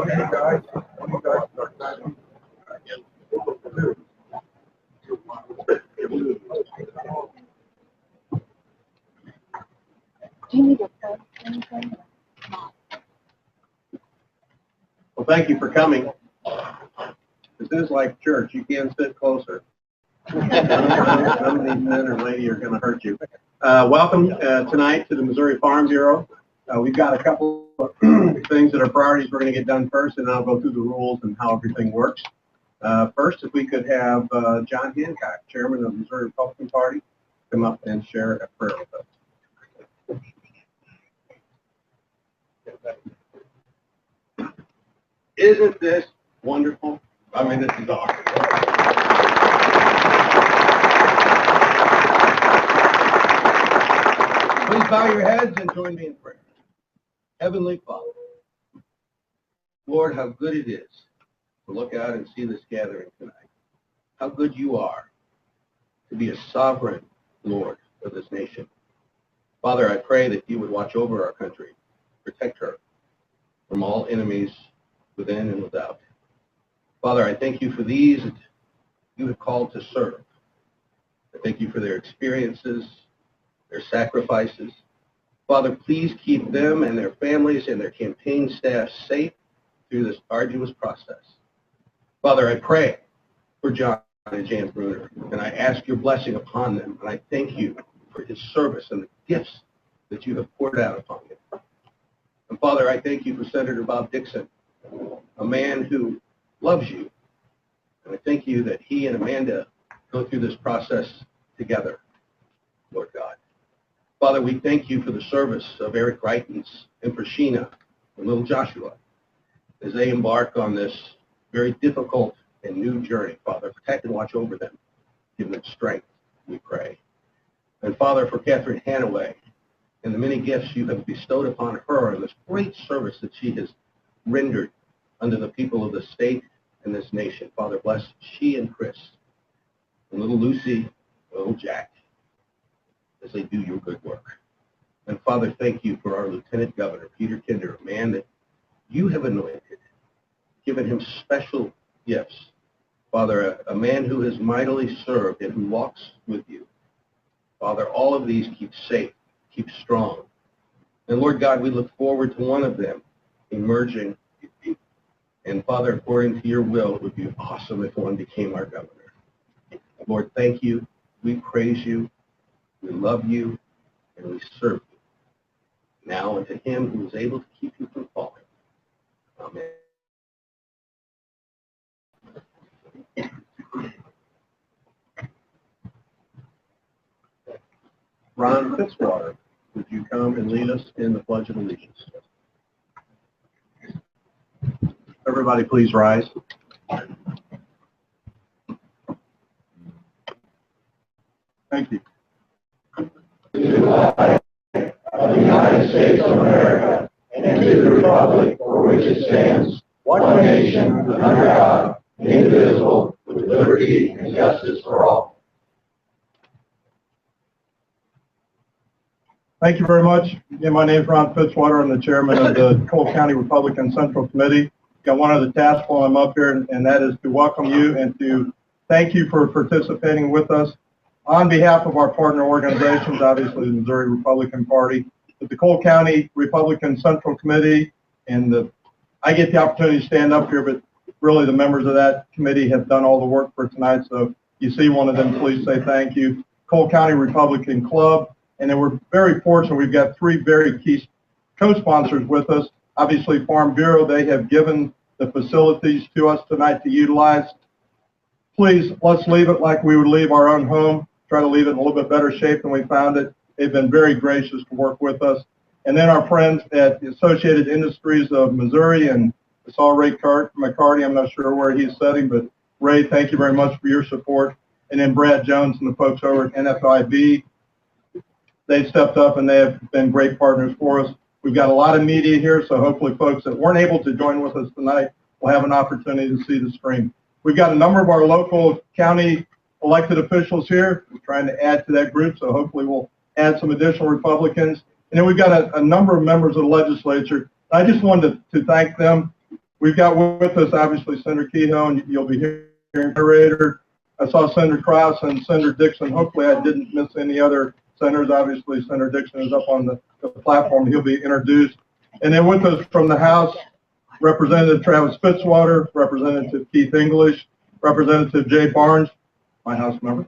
Do you need a pen? Anything? Well, thank you for coming. This is like church. You can sit closer. None of these men or lady are going to hurt you. Welcome tonight to the Missouri Farm Bureau. We've got a couple of things that are priorities we're going to get done first, and then I'll go through the rules and how everything works. First, if we could have John Hancock, Chairman of the Missouri Republican Party, come up and share a prayer with us. Isn't this wonderful? I mean, this is awesome. Please bow your heads and join me in prayer. Heavenly Father, Lord, how good it is to look out and see this gathering tonight. How good you are to be a sovereign Lord of this nation. Father, I pray that you would watch over our country, protect her from all enemies within and without. Father, I thank you for these that you have called to serve. I thank you for their experiences, their sacrifices. Father, please keep them and their families and their campaign staff safe through this arduous process. Father, I pray for John and Jan Brunner, and I ask your blessing upon them, and I thank you for his service and the gifts that you have poured out upon him. And Father, I thank you for Senator Bob Dixon, a man who loves you. And I thank you that he and Amanda go through this process together, Lord God. Father, we thank you for the service of Eric Greitens and for Sheena and little Joshua as they embark on this very difficult and new journey. Father, protect and watch over them. Give them strength, we pray. And Father, for Catherine Hanaway and the many gifts you have bestowed upon her and this great service that she has rendered under the people of the state and this nation. Father, bless she and Chris, and little Lucy, and little Jack, as they do your good work. And Father, thank you for our Lieutenant Governor, Peter Kinder, a man that you have anointed, given him special gifts. Father, a man who has mightily served and who walks with you. Father, all of these keep safe, keep strong. And Lord God, we look forward to one of them emerging. And Father, according to your will, it would be awesome if one became our governor. Lord, thank you. We praise you. We love you. And we serve you. Now unto him who is able to keep you from falling. Amen. Ron Fitzwater, would you come and lead us in the Pledge of Allegiance? Everybody please rise. Thank you. To the flag of the United States of America and to the republic for which it stands, one nation under God, indivisible, with liberty and justice for all. Thank you very much. Again, my name is Ron Fitzwater. I'm the chairman of the Cole County Republican Central Committee. Got one other task while I'm up here, and that is to welcome you and to thank you for participating with us. On behalf of our partner organizations, obviously the Missouri Republican Party, the Cole County Republican Central Committee, and I get the opportunity to stand up here, but really the members of that committee have done all the work for tonight, so if you see one of them, please say thank you. Cole County Republican Club, and then we're very fortunate. We've got three very key co-sponsors with us. Obviously, Farm Bureau, they have given the facilities to us tonight to utilize. Please, let's leave it like we would leave our own home. Try to leave it in a little bit better shape than we found it. They've been very gracious to work with us. And then our friends at the Associated Industries of Missouri, and I saw Ray McCarty. I'm not sure where he's sitting, but Ray, thank you very much for your support. And then Brad Jones and the folks over at NFIB. They've stepped up and they have been great partners for us. We've got a lot of media here, so hopefully folks that weren't able to join with us tonight will have an opportunity to see the stream. We've got a number of our local county elected officials here. We're trying to add to that group, so hopefully we'll add some additional Republicans. And then we've got a number of members of the legislature. I just wanted to thank them. We've got with us, obviously, Senator Kehoe, and you'll be hearing moderator. I saw Senator Krause and Senator Dixon. Hopefully I didn't miss any other senators. Obviously, Senator Dixon is up on the platform. He'll be introduced. And then with us from the House, Representative Travis Fitzwater, Representative Keith English, Representative Jay Barnes, my House member,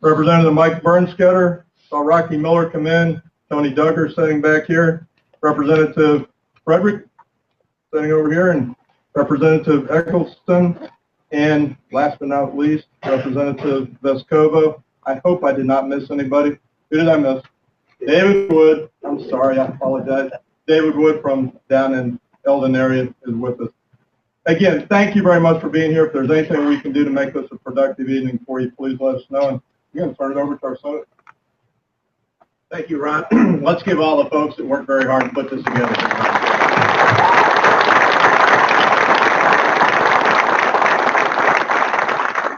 Representative Mike Bernstetter, saw Rocky Miller come in, Tony Duggar sitting back here, Representative Frederick sitting over here, and Representative Eccleston, and last but not least, Representative Vescovo. I hope I did not miss anybody. Who did I miss? David Wood. I'm sorry, I apologize. David Wood from down in Eldon area is with us. Again, thank you very much for being here. If there's anything we can do to make this a productive evening for you, please let us know. And I'm going to turn it over to our senator. Thank you, Ron. Let's give all the folks that worked very hard to put this together.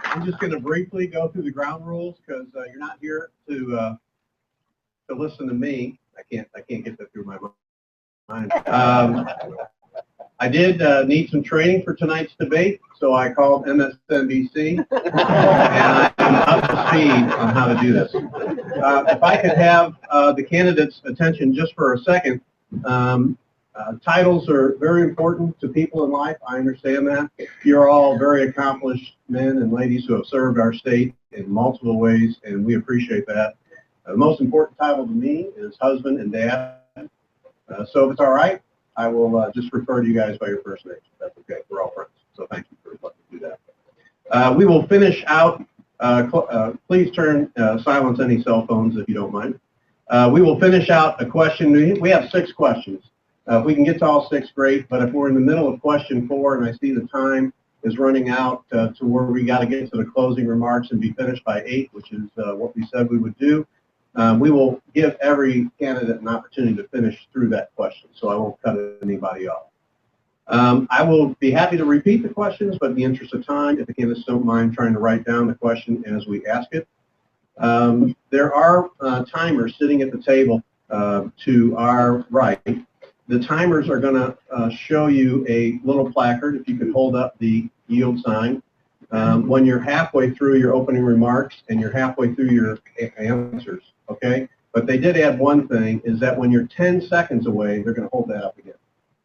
I'm just going to briefly go through the ground rules because you're not here to listen to me. I can't get that through my mind. I did need some training for tonight's debate, so I called MSNBC, and I am up to speed on how to do this. If I could have the candidates' attention just for a second. Titles are very important to people in life. I understand that. You're all very accomplished men and ladies who have served our state in multiple ways, and we appreciate that. The most important title to me is husband and dad. So if it's all right, I will just refer to you guys by your first names. That's okay. We're all friends. So thank you for letting me do that. We will finish out. Please silence any cell phones if you don't mind. We will finish out a question. We have 6 questions. If we can get to all 6, great. But if we're in the middle of question 4 and I see the time is running out to where we got to get to the closing remarks and be finished by 8, which is what we said we would do, we will give every candidate an opportunity to finish through that question. So I won't cut anybody off. I will be happy to repeat the questions, but in the interest of time, if the candidates don't mind trying to write down the question as we ask it. There are timers sitting at the table to our right. The timers are going to show you a little placard, if you could hold up the yield sign, when you're halfway through your opening remarks and you're halfway through your answers, okay? But they did add one thing, is that when you're 10 seconds away, they're going to hold that up again.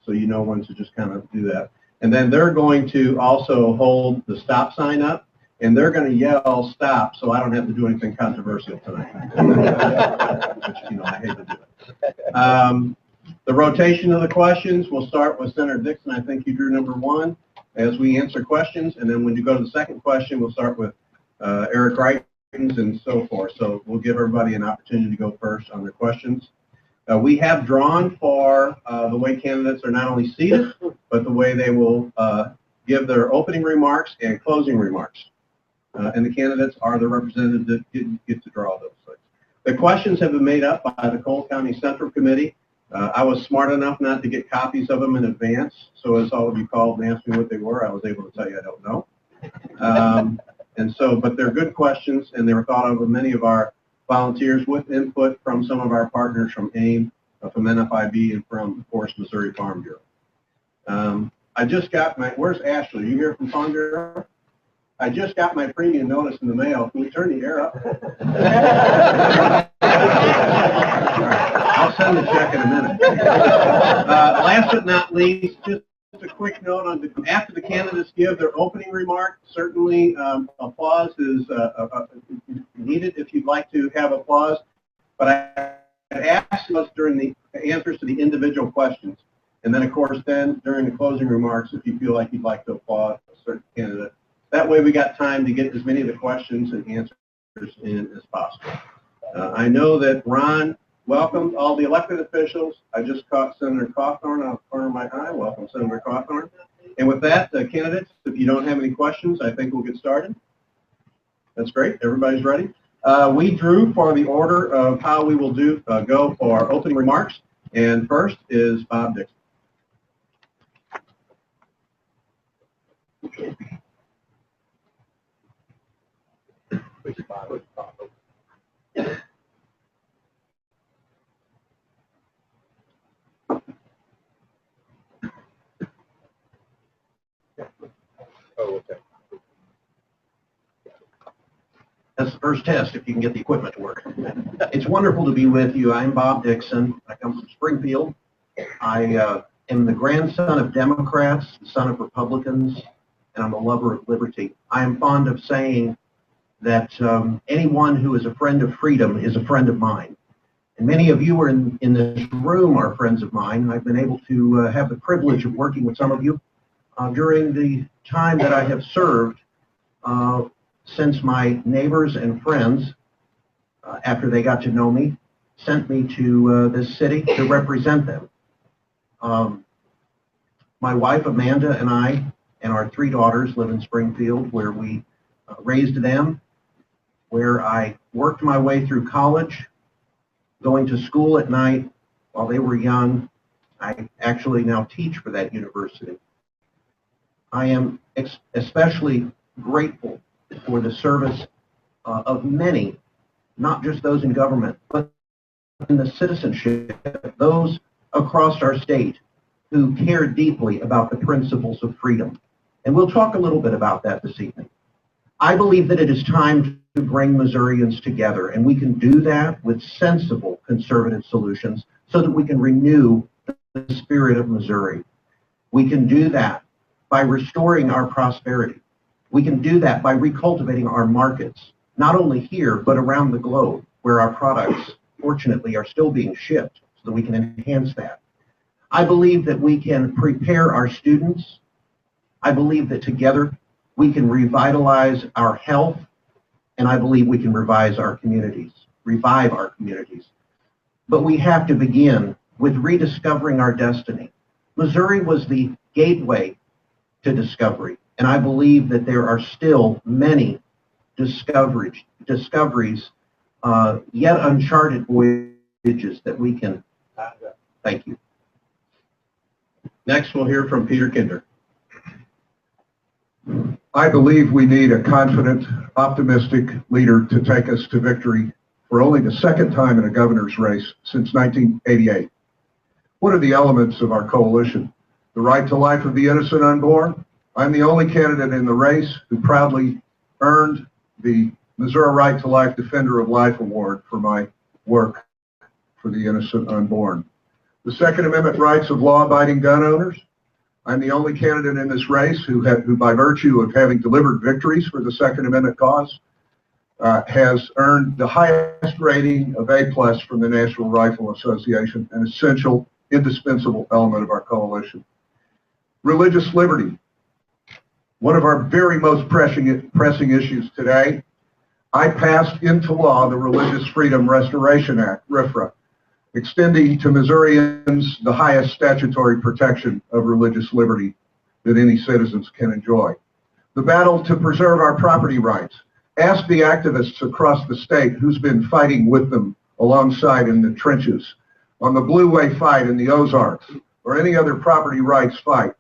So you know when to just kind of do that. And then they're going to also hold the stop sign up, and they're going to yell stop, so I don't have to do anything controversial tonight. Which, you know, I hate to do it. The rotation of the questions, we'll start with Senator Dixon. I think you drew number 1 as we answer questions. And then when you go to the second question, we'll start with Eric Greitens and so forth. So we'll give everybody an opportunity to go first on their questions. We have drawn for the way candidates are not only seated, but the way they will give their opening remarks and closing remarks. And the candidates are the representatives that get to draw those things. The questions have been made up by the Cole County Central Committee. I was smart enough not to get copies of them in advance, so as all of you called and asked me what they were, I was able to tell you I don't know. But they're good questions, and they were thought of by many of our volunteers with input from some of our partners from AIM, from NFIB, and from, of course, Missouri Farm Bureau. I just got my, where's Ashley? Are you here from Farm Bureau? I just got my premium notice in the mail. Can we turn the air up? I'll send the check in a minute. Last but not least, just a quick note on after the candidates give their opening remark, certainly applause is needed if you'd like to have applause. But I asked us during the answers to the individual questions, and then of course during the closing remarks, if you feel like you'd like to applaud a certain candidate. That way we got time to get as many of the questions and answers in as possible. I know that Ron welcomed all the elected officials. I just caught Senator Cawthorn out of the corner of my eye. Welcome, Senator Cawthorn. And with that, candidates, if you don't have any questions, I think we'll get started. That's great. Everybody's ready. We drew for the order of how we will go for opening remarks. And first is Bob Dixon. Oh, okay. That's the first test, if you can get the equipment to work. It's wonderful to be with you. I'm Bob Dixon. I come from Springfield. I am the grandson of Democrats, the son of Republicans, and I'm a lover of liberty. I am fond of saying that anyone who is a friend of freedom is a friend of mine. And many of you are in this room are friends of mine. I've been able to have the privilege of working with some of you during the time that I have served since my neighbors and friends, after they got to know me, sent me to this city to represent them. My wife Amanda and I and our 3 daughters live in Springfield, where we raised them, where I worked my way through college, going to school at night while they were young. I actually now teach for that university. I am especially grateful for the service of many, not just those in government, but in the citizenship, those across our state who care deeply about the principles of freedom. And we'll talk a little bit about that this evening. I believe that it is time to bring Missourians together, and we can do that with sensible conservative solutions so that we can renew the spirit of Missouri. We can do that by restoring our prosperity. We can do that by recultivating our markets, not only here, but around the globe, where our products, fortunately, are still being shipped, so that we can enhance that. I believe that we can prepare our students. I believe that together we can revitalize our health, and I believe we can revive our communities. But we have to begin with rediscovering our destiny. Missouri was the gateway to discovery, and I believe that there are still many discoveries, yet uncharted voyages that we can. Thank you. Next, we'll hear from Peter Kinder. I believe we need a confident, optimistic leader to take us to victory for only the second time in a governor's race since 1988. What are the elements of our coalition? The right to life of the innocent unborn. I'm the only candidate in the race who proudly earned the Missouri Right to Life Defender of Life Award for my work for the innocent unborn. The Second Amendment rights of law-abiding gun owners. I'm the only candidate in this race who, by virtue of having delivered victories for the Second Amendment cause, has earned the highest rating of A+ from the National Rifle Association, an essential, indispensable element of our coalition. Religious liberty, one of our very most pressing issues today. I passed into law the Religious Freedom Restoration Act, RFRA, extending to Missourians the highest statutory protection of religious liberty that any citizens can enjoy. The battle to preserve our property rights. Ask the activists across the state who's been fighting with them alongside in the trenches, on the Blue Way fight in the Ozarks, or any other property rights fight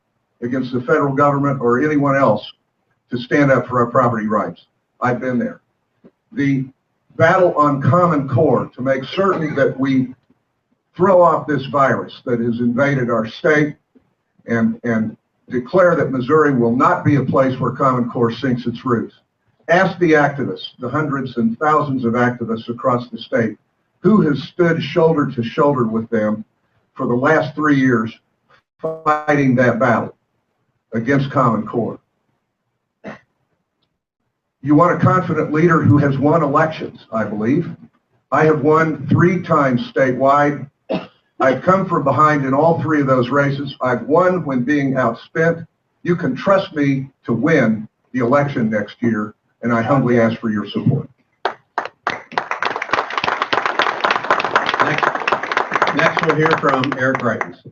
against the federal government or anyone else to stand up for our property rights. I've been there. The battle on Common Core to make certain that we throw off this virus that has invaded our state and declare that Missouri will not be a place where Common Core sinks its roots. Ask the activists, the hundreds and thousands of activists across the state, who has stood shoulder to shoulder with them for the last 3 years fighting that battle against Common Core. You want a confident leader who has won elections, I believe. I have won 3 times statewide. I've come from behind in all 3 of those races. I've won when being outspent. You can trust me to win the election next year, and I humbly ask for your support. Next we'll hear from Eric Greitens.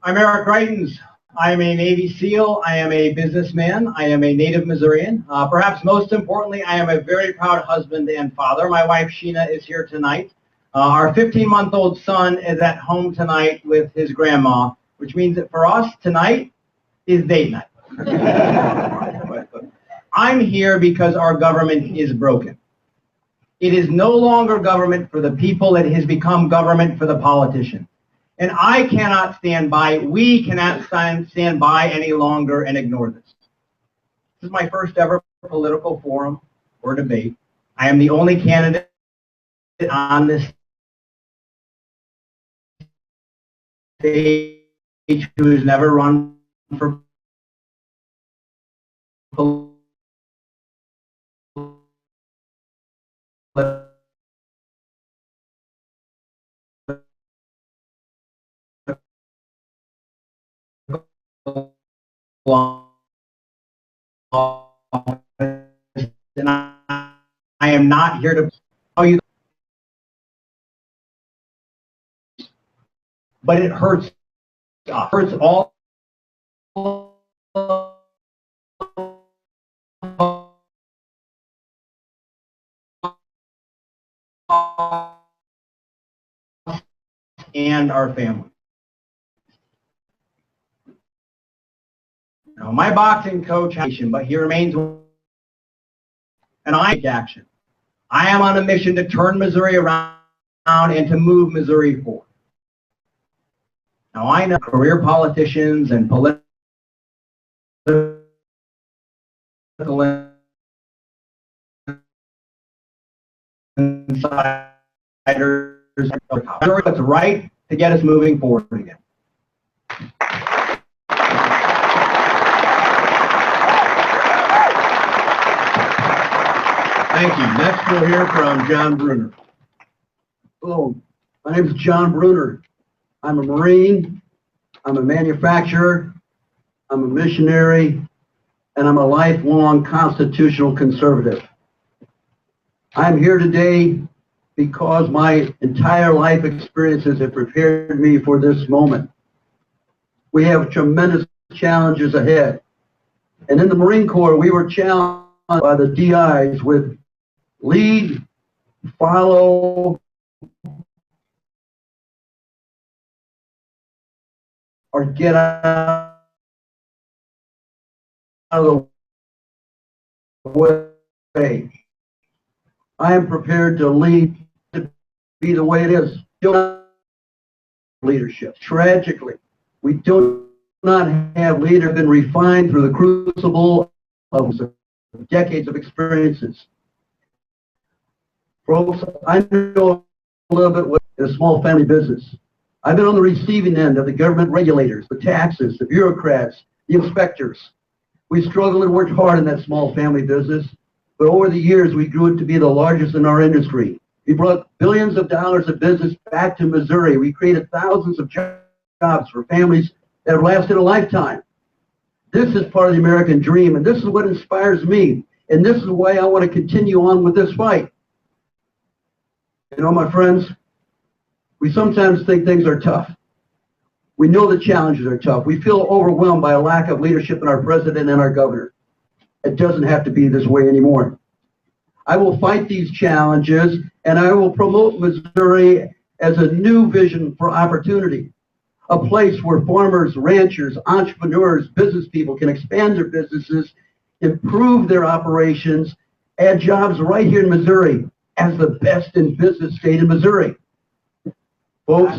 I'm Eric Greitens. I am a Navy SEAL. I am a businessman. I am a native Missourian. Perhaps most importantly, I am a very proud husband and father. My wife, Sheena, is here tonight. Our 15-month-old son is at home tonight with his grandma, which means that for us, tonight is date night. I'm here because our government is broken. It is no longer government for the people. It has become government for the politicians. And I cannot stand by, we cannot stand by any longer and ignore this. This is my first ever political forum or debate. I am the only candidate on this stage who has never run for political and I am not here to tell you, but it hurts. Hurts all. And our family. Now, my boxing coach, but he remains, and I take action. I am on a mission to turn Missouri around and to move Missouri forward. Now, I know career politicians and political insiders, what's right to get us moving forward again. Thank you. Next, we'll hear from John Brunner. Hello, my name is John Brunner. I'm a Marine, I'm a manufacturer, I'm a missionary, and I'm a lifelong constitutional conservative. I'm here today because my entire life experiences have prepared me for this moment. We have tremendous challenges ahead. And in the Marine Corps, we were challenged by the DIs with lead, follow, or get out of the way. I am prepared to lead, to be the way it is. Leadership. Tragically, we do not have leaders who have been refined through the crucible of decades of experiences. Folks, I know a little bit with a small family business. I've been on the receiving end of the government regulators, the taxes, the bureaucrats, the inspectors. We struggled and worked hard in that small family business, but over the years we grew it to be the largest in our industry. We brought billions of dollars of business back to Missouri. We created thousands of jobs for families that have lasted a lifetime. This is part of the American dream, and this is what inspires me, and this is why I want to continue on with this fight. You know, my friends, we sometimes think things are tough. We know the challenges are tough. We feel overwhelmed by a lack of leadership in our president and our governor. It doesn't have to be this way anymore. I will fight these challenges, and I will promote Missouri as a new vision for opportunity, a place where farmers, ranchers, entrepreneurs, business people can expand their businesses, improve their operations, add jobs right here in Missouri as the best in business state in Missouri. Folks,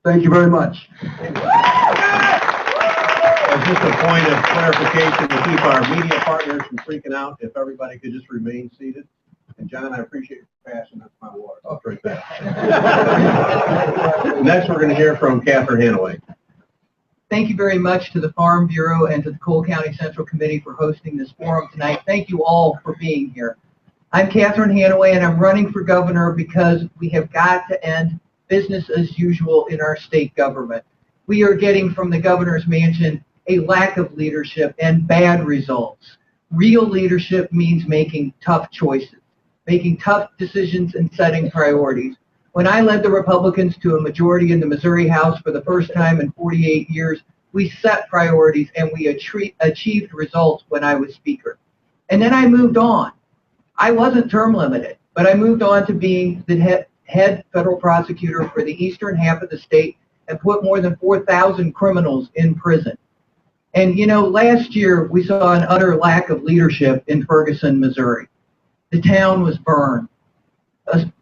thank you very much. As just a point of clarification to keep our media partners from freaking out, if everybody could just remain seated. And John, I appreciate your passion. That's my water. I'll drink that. Next, we're going to hear from Catherine Hanaway. Thank you very much to the Farm Bureau and to the Cole County Central Committee for hosting this forum tonight. Thank you all for being here. I'm Catherine Hanaway, and I'm running for governor because we have got to end business as usual in our state government. We are getting from the governor's mansion a lack of leadership and bad results. Real leadership means making tough choices, making tough decisions and setting priorities. When I led the Republicans to a majority in the Missouri House for the first time in 48 years, we set priorities and we achieved results when I was Speaker. And then I moved on. I wasn't term limited, but I moved on to being the head federal prosecutor for the eastern half of the state and put more than 4,000 criminals in prison. And you know, last year we saw an utter lack of leadership in Ferguson, Missouri. The town was burned.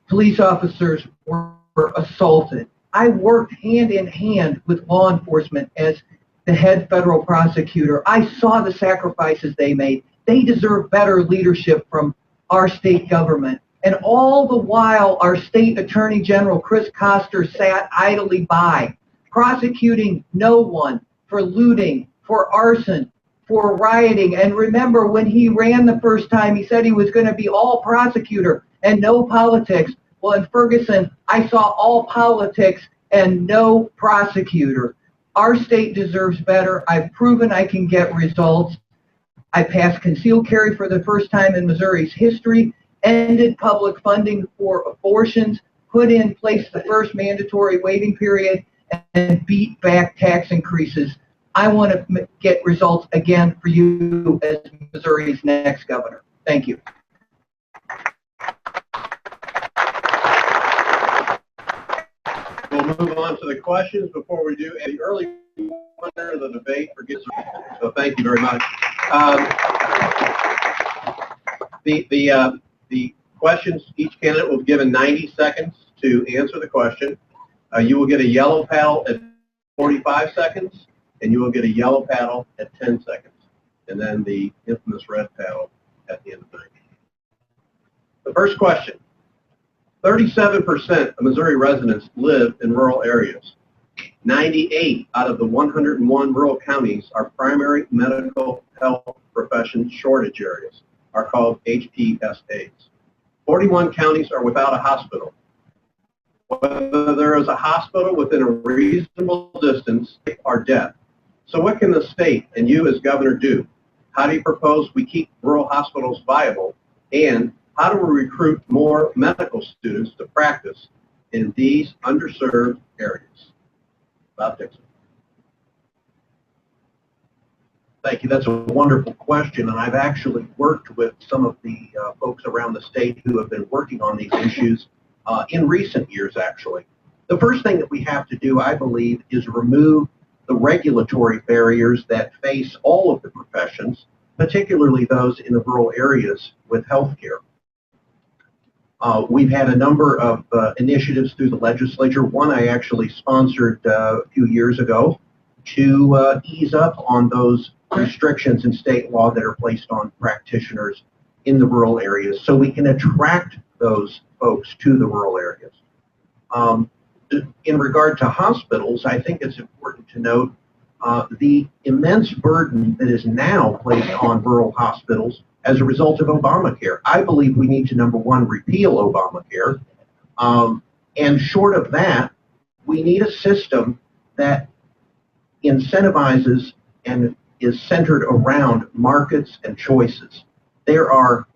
Police officers were assaulted. I worked hand in hand with law enforcement as the head federal prosecutor. I saw the sacrifices they made. They deserve better leadership from our state government. And all the while, our state attorney general, Chris Koster, sat idly by, prosecuting no one for looting, for arson, for rioting. And remember, when he ran the first time, he said he was going to be all prosecutor and no politics. Well, in Ferguson, I saw all politics and no prosecutor. Our state deserves better. I've proven I can get results. I passed concealed carry for the first time in Missouri's history, ended public funding for abortions, put in place the first mandatory waiting period, and beat back tax increases. I want to get results again for you as Missouri's next governor. Thank you. We'll move on to the questions. Before we do, the early winner of the debate forgets. So thank you very much. The questions, each candidate will be given 90 seconds to answer the question. You will get a yellow paddle at 45 seconds, and you will get a yellow paddle at 10 seconds, and then the infamous red paddle at the end of 90. The first question. 37% of Missouri residents live in rural areas. 98 out of the 101 rural counties are primary medical health profession shortage areas, are called HPSAs. 41 counties are without a hospital. Whether there is a hospital within a reasonable distance are dead. So what can the state and you as governor do? How do you propose we keep rural hospitals viable? And how do we recruit more medical students to practice in these underserved areas? Bob Dixon. Thank you. That's a wonderful question, and I've actually worked with some of the folks around the state who have been working on these issues in recent years, actually. The first thing that we have to do, I believe, is remove the regulatory barriers that face all of the professions, particularly those in the rural areas with healthcare. We've had a number of initiatives through the legislature. One I actually sponsored a few years ago to ease up on those restrictions in state law that are placed on practitioners in the rural areas so we can attract those folks to the rural areas. In regard to hospitals, I think it's important to note the immense burden that is now placed on rural hospitals as a result of Obamacare. I believe we need to, number one, repeal Obamacare. And short of that, we need a system that incentivizes and is centered around markets and choices. There are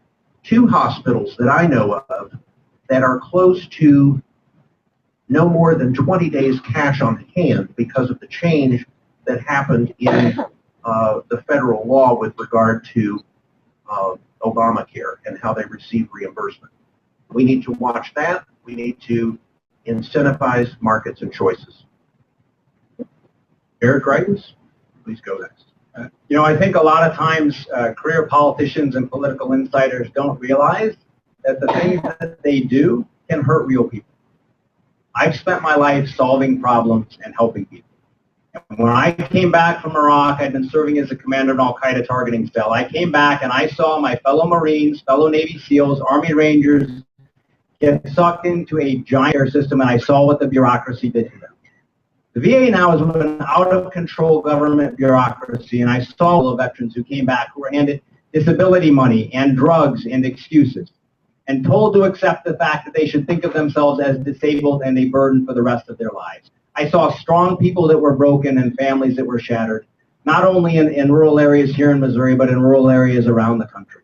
2 hospitals that I know of that are close to no more than 20 days cash on hand because of the change that happened in the federal law with regard to Obamacare and how they receive reimbursement. We need to watch that. We need to incentivize markets and choices. Eric Greitens, please go next. You know, I think a lot of times career politicians and political insiders don't realize that the things that they do can hurt real people. I've spent my life solving problems and helping people. And when I came back from Iraq, I'd been serving as a commander in Al-Qaeda targeting cell. I came back and I saw my fellow Marines, fellow Navy SEALs, Army Rangers get sucked into a giant system, and I saw what the bureaucracy did to them. The VA now is an out-of-control government bureaucracy, and I saw all the veterans who came back who were handed disability money and drugs and excuses and told to accept the fact that they should think of themselves as disabled and a burden for the rest of their lives. I saw strong people that were broken and families that were shattered, not only in rural areas here in Missouri, but in rural areas around the country.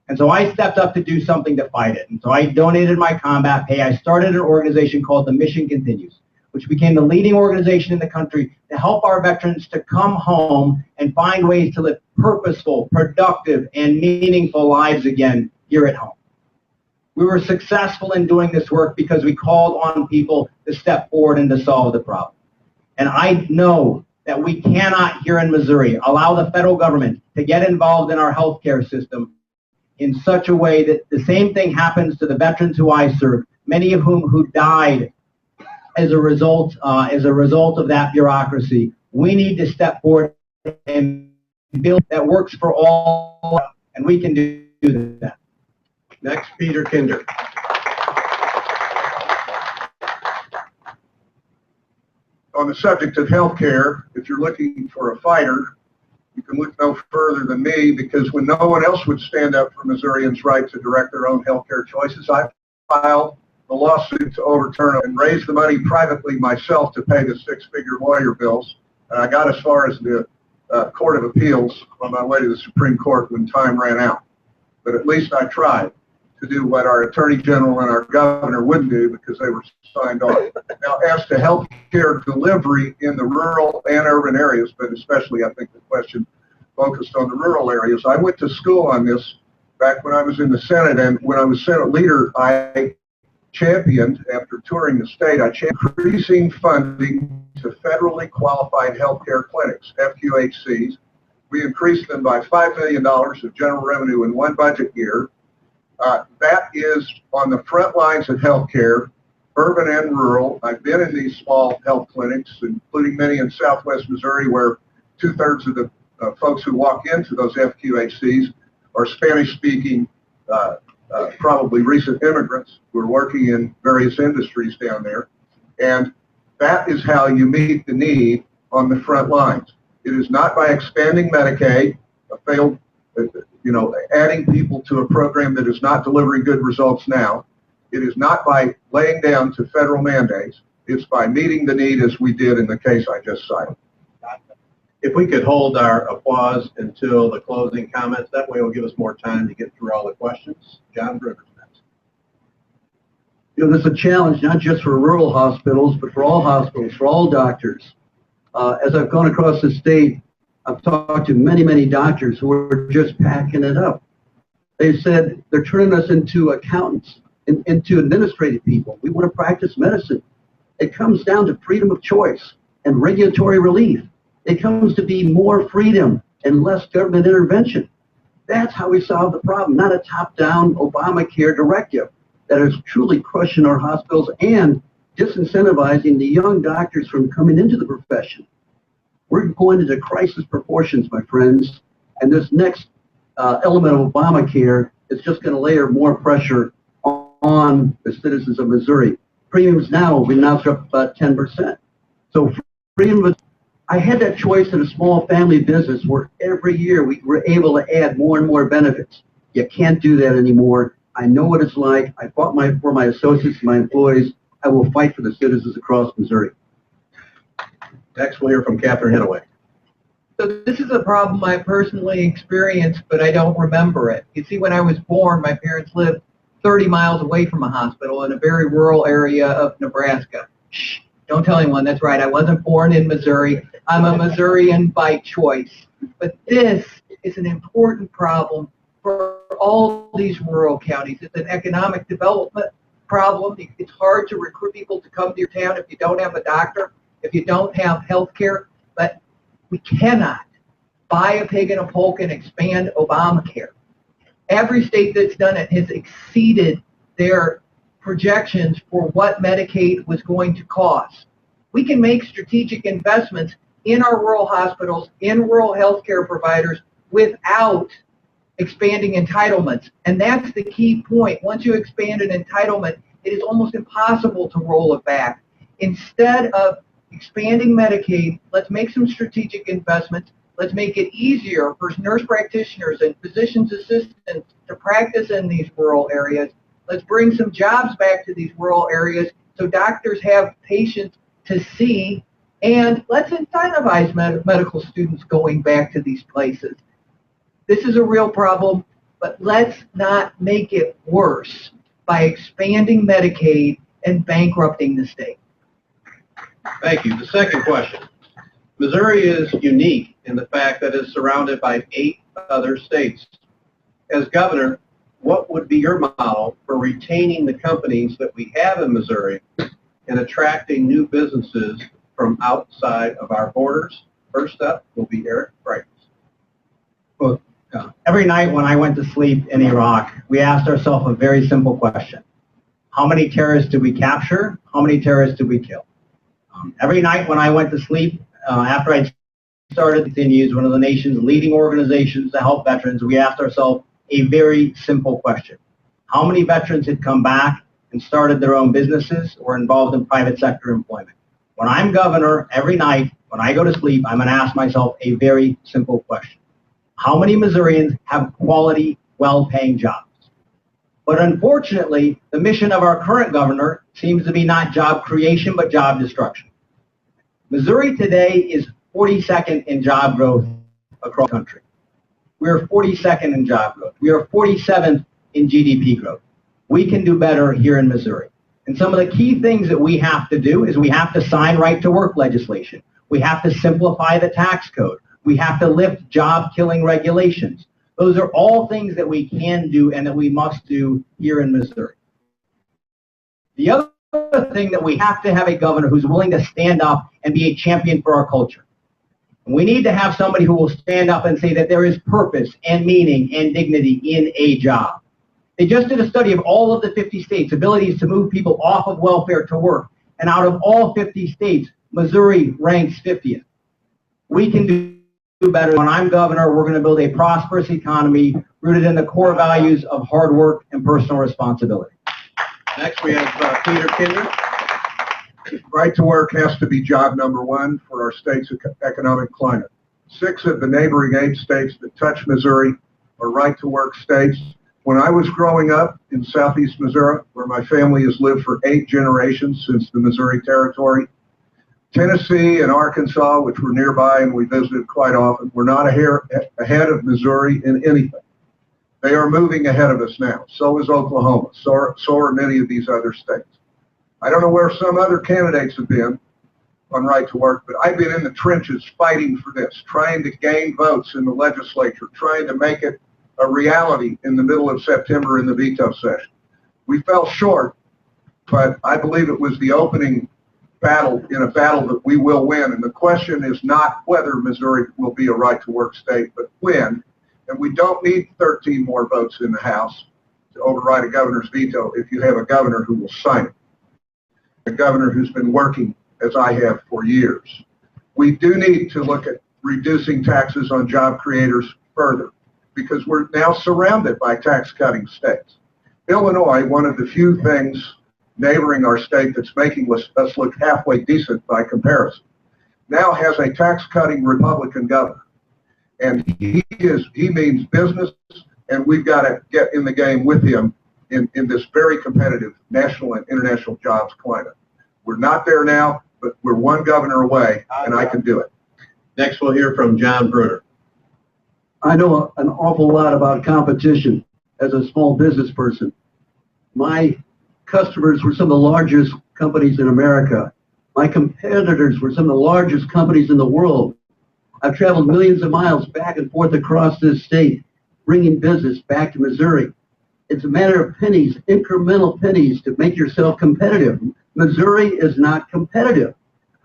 And so I stepped up to do something to fight it. And so I donated my combat pay. I started an organization called The Mission Continues, which became the leading organization in the country to help our veterans to come home and find ways to live purposeful, productive, and meaningful lives again here at home. We were successful in doing this work because we called on people to step forward and to solve the problem. And I know that we cannot here in Missouri allow the federal government to get involved in our healthcare system in such a way that the same thing happens to the veterans who I serve, many of whom who died as a result of that bureaucracy We need to step forward and build that works for all, and we can do that. Next, Peter Kinder. On the subject of health care, if you're looking for a fighter, you can look no further than me, because when no one else would stand up for Missourians' right to direct their own health care choices, I filed a lawsuit to overturn it and raise the money privately myself to pay the six-figure lawyer bills. And I got as far as the Court of Appeals on my way to the Supreme Court when time ran out. But at least I tried to do what our Attorney General and our Governor wouldn't do, because they were signed on. Now, as to health care delivery in the rural and urban areas, but especially I think the question focused on the rural areas, I went to school on this back when I was in the Senate, and when I was Senate leader, I championed, after touring the state, I championed increasing funding to federally qualified healthcare clinics, FQHCs. We increased them by $5 million of general revenue in one budget year. That is on the front lines of healthcare, urban and rural. I've been in these small health clinics, including many in Southwest Missouri, where 2/3 of the folks who walk into those FQHCs are Spanish-speaking, probably recent immigrants who are working in various industries down there. And that is how you meet the need on the front lines. It is not by expanding Medicaid, adding people to a program that is not delivering good results now. It is not by laying down to federal mandates. It's by meeting the need as we did in the case I just cited. If we could hold our applause until the closing comments, that way it will give us more time to get through all the questions. John Rivers next. You know, this is a challenge not just for rural hospitals, but for all hospitals, for all doctors. As I've gone across the state, I've talked to many, many doctors who are just packing it up. They said they're turning us into accountants, into administrative people. We want to practice medicine. It comes down to freedom of choice and regulatory relief. It comes to be more freedom and less government intervention. That's how we solve the problem, not a top-down Obamacare directive that is truly crushing our hospitals and disincentivizing the young doctors from coming into the profession. We're going into crisis proportions, my friends, and this next element of Obamacare is just going to layer more pressure on the citizens of Missouri. Premiums now, we now are up about 10%. So freedom of, I had that choice in a small family business where every year we were able to add more and more benefits. You can't do that anymore. I know what it's like. I fought for my associates, my employees. I will fight for the citizens across Missouri. Next, we'll hear from Catherine Hanaway. So this is a problem I personally experienced, but I don't remember it. You see, when I was born, my parents lived 30 miles away from a hospital in a very rural area of Nebraska. Shh, don't tell anyone. That's right. I wasn't born in Missouri. I'm a Missourian by choice. But this is an important problem for all these rural counties. It's an economic development problem. It's hard to recruit people to come to your town if you don't have a doctor, if you don't have health care. But we cannot buy a pig in a poke and expand Obamacare. Every state that's done it has exceeded their projections for what Medicaid was going to cost. We can make strategic investments in our rural hospitals, in rural healthcare providers, without expanding entitlements. And that's the key point. Once you expand an entitlement, it is almost impossible to roll it back. Instead of expanding Medicaid, let's make some strategic investments. Let's make it easier for nurse practitioners and physician's assistants to practice in these rural areas. Let's bring some jobs back to these rural areas so doctors have patients to see, and let's incentivize medical students going back to these places. This is a real problem, but let's not make it worse by expanding Medicaid and bankrupting the state. Thank you. The second question. Missouri is unique in the fact that it's surrounded by 8 other states. As governor, what would be your model for retaining the companies that we have in Missouri and attracting new businesses from outside of our borders? First up will be Eric Greitens. Well, every night when I went to sleep in Iraq, we asked ourselves a very simple question. How many terrorists did we capture? How many terrorists did we kill? Every night when I went to sleep after I started continues, one of the nation's leading organizations to help veterans, we asked ourselves a very simple question. How many veterans had come back and started their own businesses or involved in private sector employment? When I'm governor, every night when I go to sleep, I'm going to ask myself a very simple question. How many Missourians have quality, well-paying jobs? But unfortunately, the mission of our current governor seems to be not job creation, but job destruction. Missouri today is 42nd in job growth across the country. We are 42nd in job growth. We are 47th in GDP growth. We can do better here in Missouri. And some of the key things that we have to do is we have to sign right-to-work legislation. We have to simplify the tax code. We have to lift job-killing regulations. Those are all things that we can do and that we must do here in Missouri. The other thing that we have to have a governor who's willing to stand up and be a champion for our culture. And we need to have somebody who will stand up and say that there is purpose and meaning and dignity in a job. They just did a study of all of the 50 states' abilities to move people off of welfare to work. And out of all 50 states, Missouri ranks 50th. We can do better. When I'm governor, we're going to build a prosperous economy rooted in the core values of hard work and personal responsibility. Next, we have Peter Kinder. Right to work has to be job number one for our state's economic climate. 6 of the neighboring 8 states that touch Missouri are right to work states. When I was growing up in southeast Missouri, where my family has lived for 8 generations since the Missouri Territory, Tennessee and Arkansas, which were nearby and we visited quite often, were not ahead of Missouri in anything. They are moving ahead of us now. So is Oklahoma. So are many of these other states. I don't know where some other candidates have been on right to work, but I've been in the trenches fighting for this, trying to gain votes in the legislature, trying to make it a reality in the middle of September in the veto session. We fell short, but I believe it was the opening battle in a battle that we will win. And the question is not whether Missouri will be a right to work state, but when. And we don't need 13 more votes in the House to override a governor's veto if you have a governor who will sign it. A governor who's been working, as I have, for years. We do need to look at reducing taxes on job creators further, because we're now surrounded by tax-cutting states. Illinois, one of the few things neighboring our state that's making us look halfway decent by comparison, now has a tax-cutting Republican governor. And he means business, and we've got to get in the game with him in this very competitive national and international jobs climate. We're not there now, but we're one governor away, and I can do it. Next, we'll hear from John Brunner. I know an awful lot about competition as a small business person. My customers were some of the largest companies in America. My competitors were some of the largest companies in the world. I've traveled millions of miles back and forth across this state, bringing business back to Missouri. It's a matter of pennies, incremental pennies, to make yourself competitive. Missouri is not competitive.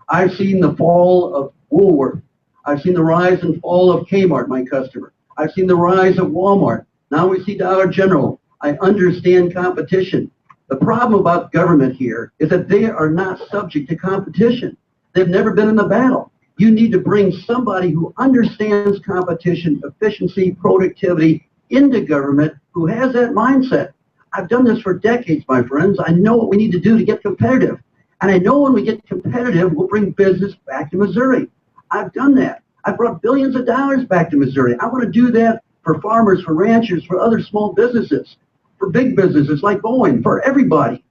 I've seen the fall of Woolworth. I've seen the rise and fall of Kmart, my customer. I've seen the rise of Walmart. Now we see Dollar General. I understand competition. The problem about government here is that they are not subject to competition. They've never been in the battle. You need to bring somebody who understands competition, efficiency, productivity into government, who has that mindset. I've done this for decades, my friends. I know what we need to do to get competitive. And I know when we get competitive, we'll bring business back to Missouri. I've done that. I've brought billions of dollars back to Missouri. I want to do that for farmers, for ranchers, for other small businesses, for big businesses like Boeing, for everybody.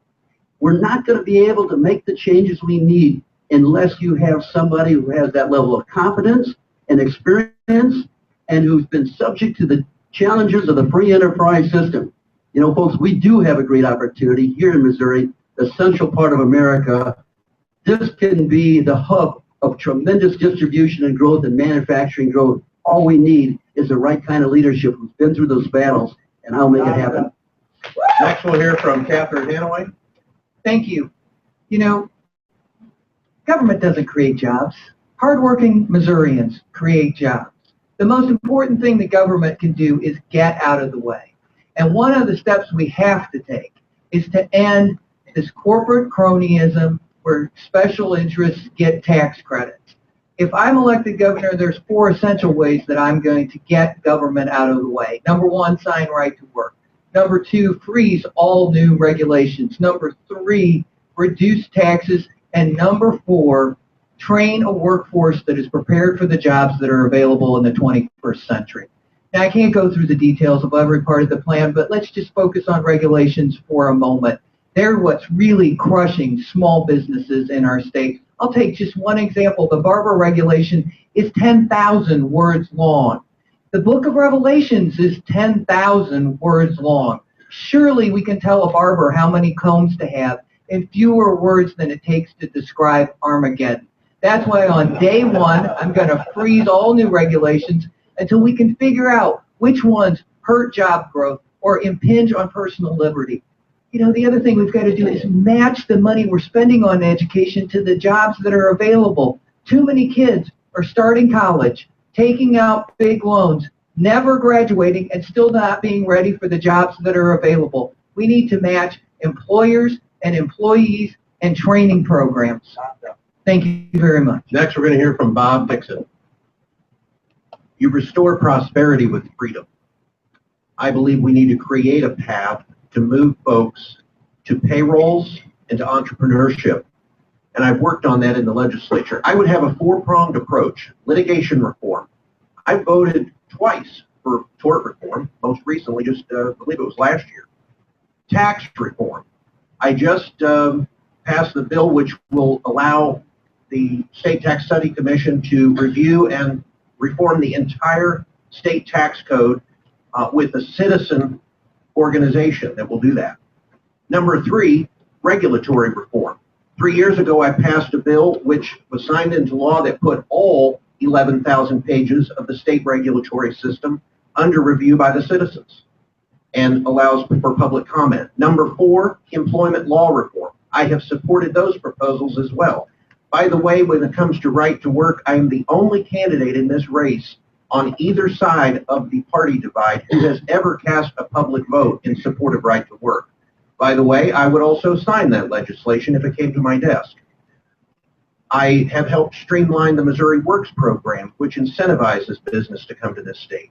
We're not going to be able to make the changes we need unless you have somebody who has that level of competence and experience and who's been subject to the challenges of the free enterprise system. You know, folks, we do have a great opportunity here in Missouri, the central part of America. This can be the hub of tremendous distribution and growth and manufacturing growth. All we need is the right kind of leadership who's been through those battles, and I'll make it happen. Next, we'll hear from Catherine Hanaway. Thank you. You know, government doesn't create jobs. Hardworking Missourians create jobs. The most important thing the government can do is get out of the way. And one of the steps we have to take is to end this corporate cronyism where special interests get tax credits. If I'm elected governor, there's 4 essential ways that I'm going to get government out of the way. Number 1, sign right to work. Number 2, freeze all new regulations. Number 3, reduce taxes. And number 4, train a workforce that is prepared for the jobs that are available in the 21st century. Now, I can't go through the details of every part of the plan, but let's just focus on regulations for a moment. They're what's really crushing small businesses in our state. I'll take just one example. The barber regulation is 10,000 words long. The book of Revelations is 10,000 words long. Surely we can tell a barber how many combs to have in fewer words than it takes to describe Armageddon. That's why on day 1, I'm going to freeze all new regulations until we can figure out which ones hurt job growth or impinge on personal liberty. You know, the other thing we've got to do is match the money we're spending on education to the jobs that are available. Too many kids are starting college, taking out big loans, never graduating, and still not being ready for the jobs that are available. We need to match employers and employees and training programs. Thank you very much. Next, we're going to hear from Bob Dixon. You restore prosperity with freedom. I believe we need to create a path to move folks to payrolls and to entrepreneurship. And I've worked on that in the legislature. I would have a 4-pronged approach. Litigation reform. I voted twice for tort reform, most recently, just I believe it was last year. Tax reform. I just passed the bill which will allow the State Tax Study Commission to review and reform the entire state tax code with a citizen organization that will do that. Number 3, regulatory reform. 3 years ago, I passed a bill which was signed into law that put all 11,000 pages of the state regulatory system under review by the citizens and allows for public comment. Number 4, employment law reform. I have supported those proposals as well. By the way, when it comes to right to work, I am the only candidate in this race on either side of the party divide who has ever cast a public vote in support of right to work. By the way, I would also sign that legislation if it came to my desk. I have helped streamline the Missouri Works program, which incentivizes business to come to this state.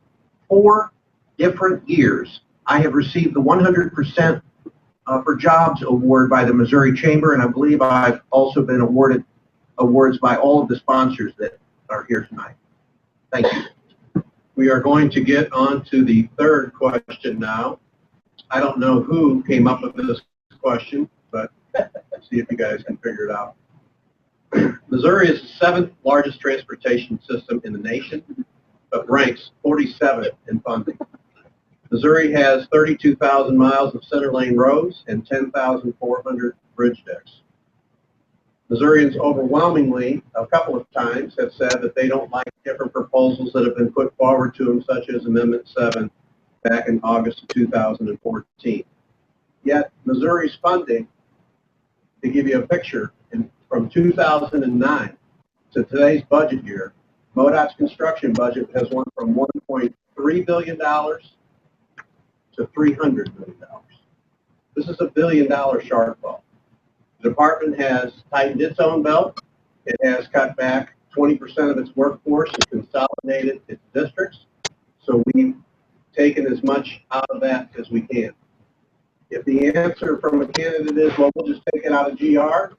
4 different years, I have received the 100% for Jobs award by the Missouri Chamber, and I believe I've also been awarded awards by all of the sponsors that are here tonight. Thank you. We are going to get on to the 3rd question now. I don't know who came up with this question, but let's see if you guys can figure it out. Missouri is the 7th largest transportation system in the nation, but ranks 47th in funding. Missouri has 32,000 miles of center lane roads and 10,400 bridge decks. Missourians overwhelmingly, a couple of times, have said that they don't like different proposals that have been put forward to them, such as Amendment 7 back in August of 2014. Yet, Missouri's funding, to give you a picture, from 2009 to today's budget year, MoDOT's construction budget has went from $1.3 billion to $300 million. This is a $1 billion shortfall. The department has tightened its own belt. It has cut back 20% of its workforce and consolidated its districts. So we've taken as much out of that as we can. If the answer from a candidate is, well, we'll just take it out of GR,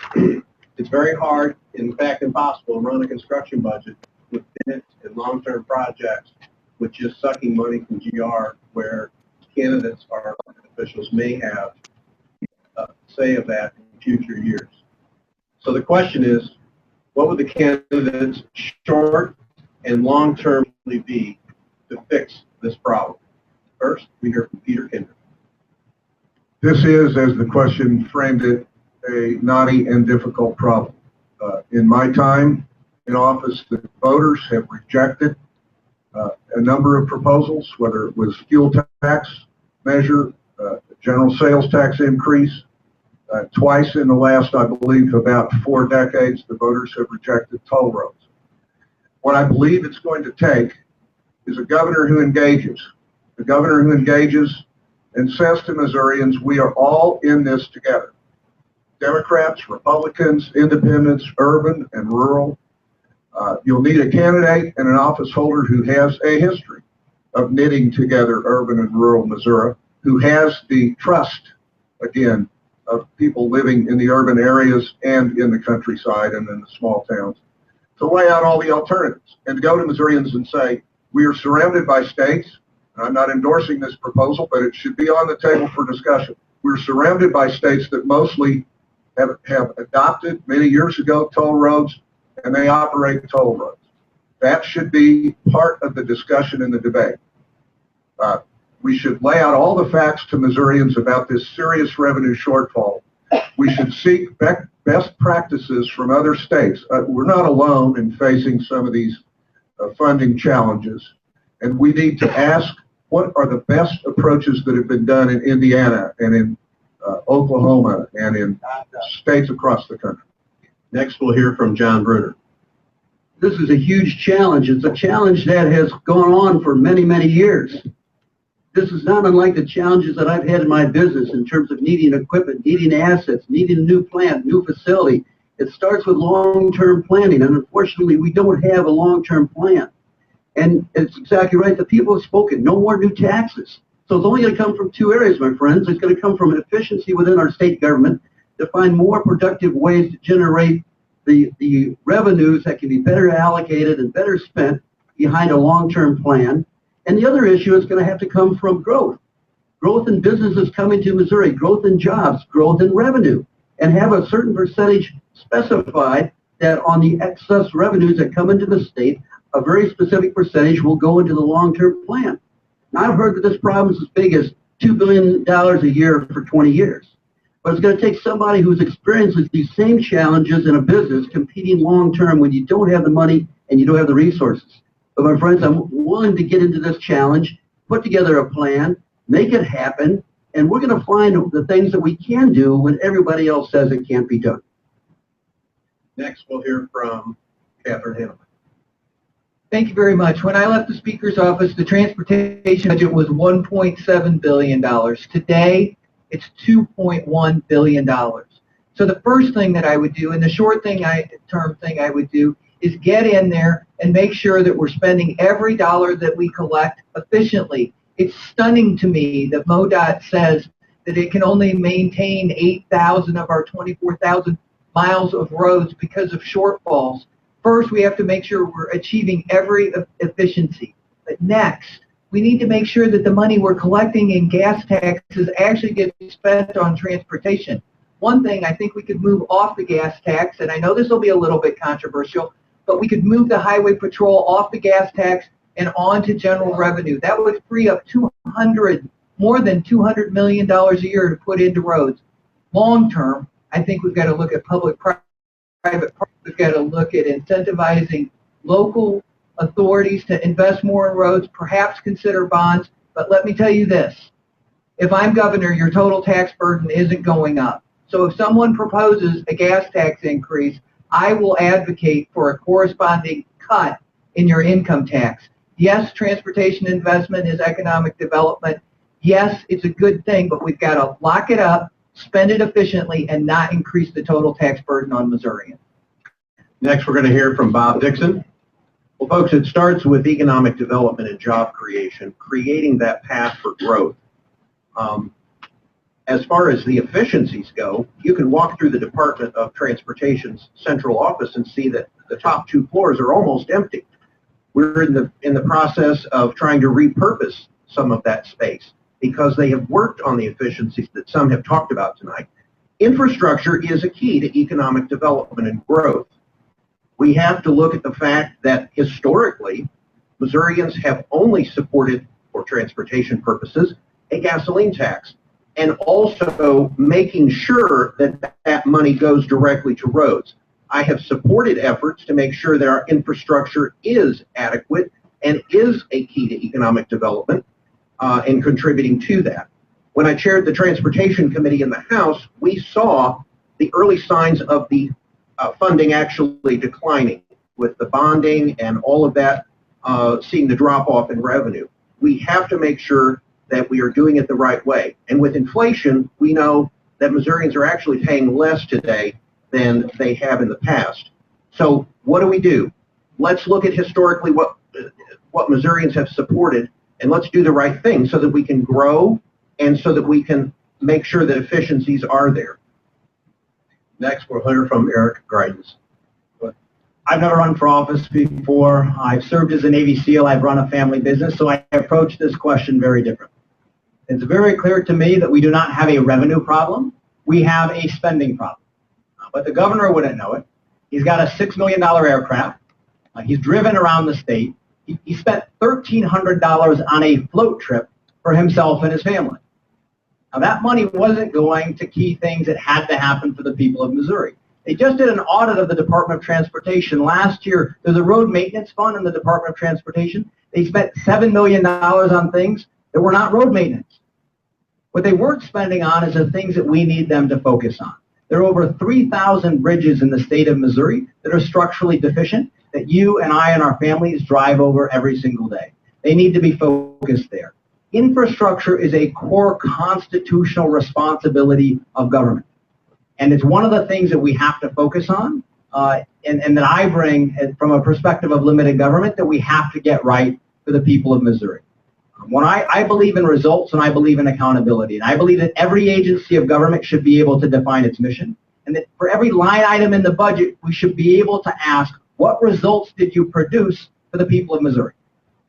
it's very hard, in fact impossible, to run a construction budget with minutes and long-term projects with just sucking money from GR, where candidates or officials may have say of that in future years. So the question is, what would the candidates short and long-term be to fix this problem? First, we hear from Peter Kinder. This is, as the question framed it, a knotty and difficult problem. In my time in office, the voters have rejected a number of proposals, whether it was fuel tax measure, general sales tax increase. Twice in the last, I believe, about 4 decades, the voters have rejected toll roads. What I believe it's going to take is a governor who engages. A governor who engages and says to Missourians, we are all in this together. Democrats, Republicans, independents, urban and rural. You'll need a candidate and an office holder who has a history of knitting together urban and rural Missouri, who has the trust, again, of people living in the urban areas and in the countryside and in the small towns, to lay out all the alternatives and to go to Missourians and say, we are surrounded by states. I'm not endorsing this proposal, but it should be on the table for discussion. We're surrounded by states that mostly have adopted, many years ago, toll roads, and they operate toll roads. That should be part of the discussion and the debate. We should lay out all the facts to Missourians about this serious revenue shortfall. We should seek best practices from other states. We're not alone in facing some of these funding challenges, and we need to ask what are the best approaches that have been done in Indiana and in Oklahoma and in states across the country. Next, we'll hear from John Brunner. This is a huge challenge. It's a challenge that has gone on for many, many years. This is not unlike the challenges that I've had in my business in terms of needing equipment, needing assets, needing a new plant, new facility. It starts with long-term planning, and unfortunately, we don't have a long-term plan. And it's exactly right. The people have spoken. No more new taxes. So it's only going to come from two areas, my friends. It's going to come from efficiency within our state government to find more productive ways to generate the revenues that can be better allocated and better spent behind a long-term plan. And the other issue is going to have to come from growth. Growth in businesses coming to Missouri, growth in jobs, growth in revenue, and have a certain percentage specified that on the excess revenues that come into the state, a very specific percentage will go into the long-term plan. Now, I've heard that this problem is as big as $2 billion a year for 20 years. But it's going to take somebody who's experienced these same challenges in a business competing long-term when you don't have the money and you don't have the resources. But my friends, I'm willing to get into this challenge, put together a plan, make it happen, and we're going to find the things that we can do when everybody else says it can't be done. Next, we'll hear from Catherine Hanaway. Thank you very much. When I left the Speaker's office, the transportation budget was $1.7 billion. Today, it's $2.1 billion. So the first thing that I would do, and the short-term thing I would do, is get in there and make sure that we're spending every dollar that we collect efficiently. It's stunning to me that MoDOT says that it can only maintain 8,000 of our 24,000 miles of roads because of shortfalls. First, we have to make sure we're achieving every efficiency. But next, we need to make sure that the money we're collecting in gas taxes actually gets spent on transportation. One thing, I think we could move off the gas tax, and I know this will be a little bit controversial, but we could move the highway patrol off the gas tax and on to general revenue. That would free up more than $200 million a year to put into roads. Long term, I think we've got to look at public-private partnerships. We've got to look at incentivizing local authorities to invest more in roads, perhaps consider bonds. But let me tell you this. If I'm governor, your total tax burden isn't going up. So if someone proposes a gas tax increase, I will advocate for a corresponding cut in your income tax. Yes, transportation investment is economic development. Yes, it's a good thing, but we've got to lock it up, spend it efficiently, and not increase the total tax burden on Missourians. Next, we're going to hear from Bob Dixon. Well, folks, it starts with economic development and job creation, creating that path for growth. As far as the efficiencies go, you can walk through the Department of Transportation's central office and see that the top 2 floors are almost empty. We're in the process of trying to repurpose some of that space because they have worked on the efficiencies that some have talked about tonight. Infrastructure is a key to economic development and growth. We have to look at the fact that historically, Missourians have only supported, for transportation purposes, a gasoline tax, and also making sure that that money goes directly to roads. I have supported efforts to make sure that our infrastructure is adequate and is a key to economic development and contributing to that. When I chaired the Transportation Committee in the House, we saw the early signs of the funding actually declining with the bonding and all of that, seeing the drop off in revenue. We have to make sure that we are doing it the right way. And with inflation, we know that Missourians are actually paying less today than they have in the past. So what do? let's look at historically what Missourians have supported, and let's do the right thing so that we can grow and so that we can make sure that efficiencies are there. Next, we'll hear from Eric Greitens. I've never run for office before. I've served as a Navy SEAL. I've run a family business, so I approach this question very differently. It's very clear to me that we do not have a revenue problem. We have a spending problem. But the governor wouldn't know it. He's got a $6 million aircraft. He's driven around the state. He spent $1,300 on a float trip for himself and his family. Now, that money wasn't going to key things that had to happen for the people of Missouri. They just did an audit of the Department of Transportation. Last year, there's a road maintenance fund in the Department of Transportation. They spent $7 million on things that were not road maintenance. What they weren't spending on is the things that we need them to focus on. There are over 3,000 bridges in the state of Missouri that are structurally deficient that you and I and our families drive over every single day. They need to be focused there. Infrastructure is a core constitutional responsibility of government. And it's one of the things that we have to focus on and that I bring from a perspective of limited government that we have to get right for the people of Missouri. When I believe in results and I believe in accountability, and I believe that every agency of government should be able to define its mission, and that for every line item in the budget, we should be able to ask, what results did you produce for the people of Missouri?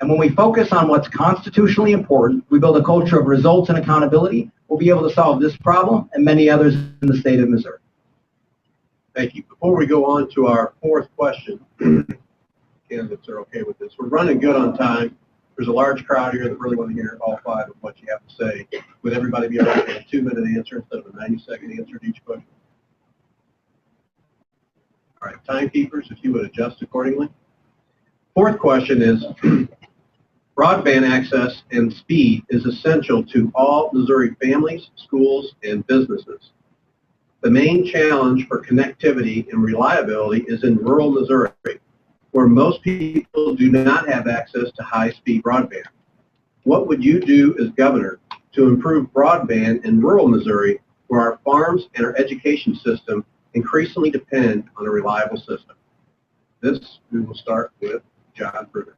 And when we focus on what's constitutionally important, we build a culture of results and accountability, we'll be able to solve this problem and many others in the state of Missouri. Thank you. Before we go on to our fourth question, candidates are okay with this. We're running good on time. There's a large crowd here that really want to hear all five of what you have to say. Would everybody be able to get a 2-minute answer instead of a 90-second answer to each question? All right, timekeepers, if you would adjust accordingly. Fourth question is, broadband access and speed is essential to all Missouri families, schools, and businesses. The main challenge for connectivity and reliability is in rural Missouri, where most people do not have access to high-speed broadband. What would you do as governor to improve broadband in rural Missouri, where our farms and our education system increasingly depend on a reliable system? This, we will start with John Brunner.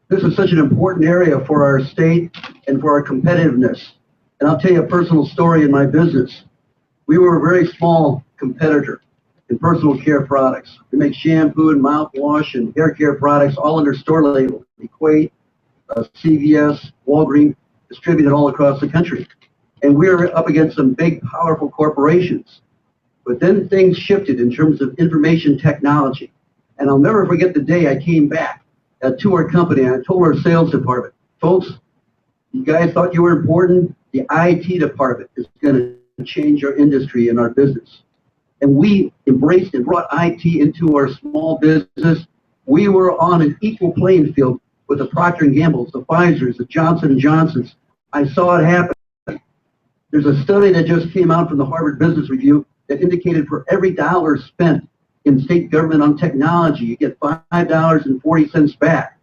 This is such an important area for our state and for our competitiveness. And I'll tell you a personal story in my business. We were a very small competitor in personal care products. We make shampoo and mouthwash and hair care products all under store label. Equate, CVS, Walgreens, distributed all across the country. And we were up against some big, powerful corporations. But then things shifted in terms of information technology. And I'll never forget the day I came back to our company and I told our sales department, folks, you guys thought you were important. The IT department is going to change our industry and our business. And we embraced and brought IT into our small business. We were on an equal playing field with the Procter & Gamble's, the Pfizer's, the Johnson & Johnson's. I saw it happen. There's a study that just came out from the Harvard Business Review that indicated for every dollar spent in state government on technology, you get $5.40 back.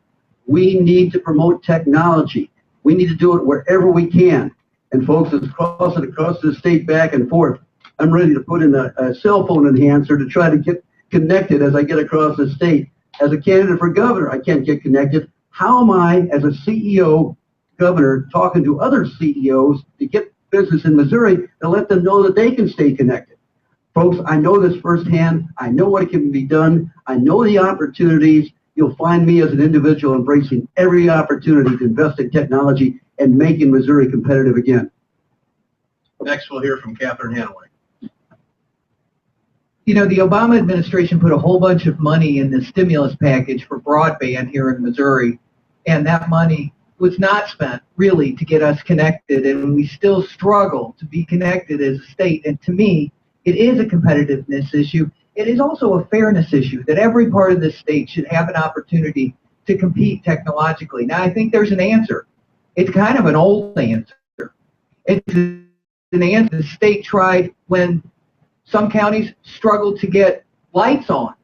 We need to promote technology. We need to do it wherever we can. And folks, it's crossing across the state back and forth. I'm ready to put in a cell phone enhancer to try to get connected as I get across the state. As a candidate for governor, I can't get connected. How am I, as a CEO governor, talking to other CEOs to get business in Missouri to let them know that they can stay connected? Folks, I know this firsthand. I know what can be done. I know the opportunities. You'll find me as an individual embracing every opportunity to invest in technology and making Missouri competitive again. Next, we'll hear from Catherine Hanaway. You know, the Obama administration put a whole bunch of money in the stimulus package for broadband here in Missouri, and that money was not spent really to get us connected, and we still struggle to be connected as a state. And to me, it is a competitiveness issue. It is also a fairness issue that every part of the state should have an opportunity to compete technologically. Now, I think there's an answer. It's kind of an old answer. It's an answer the state tried when some counties struggled to get lights on.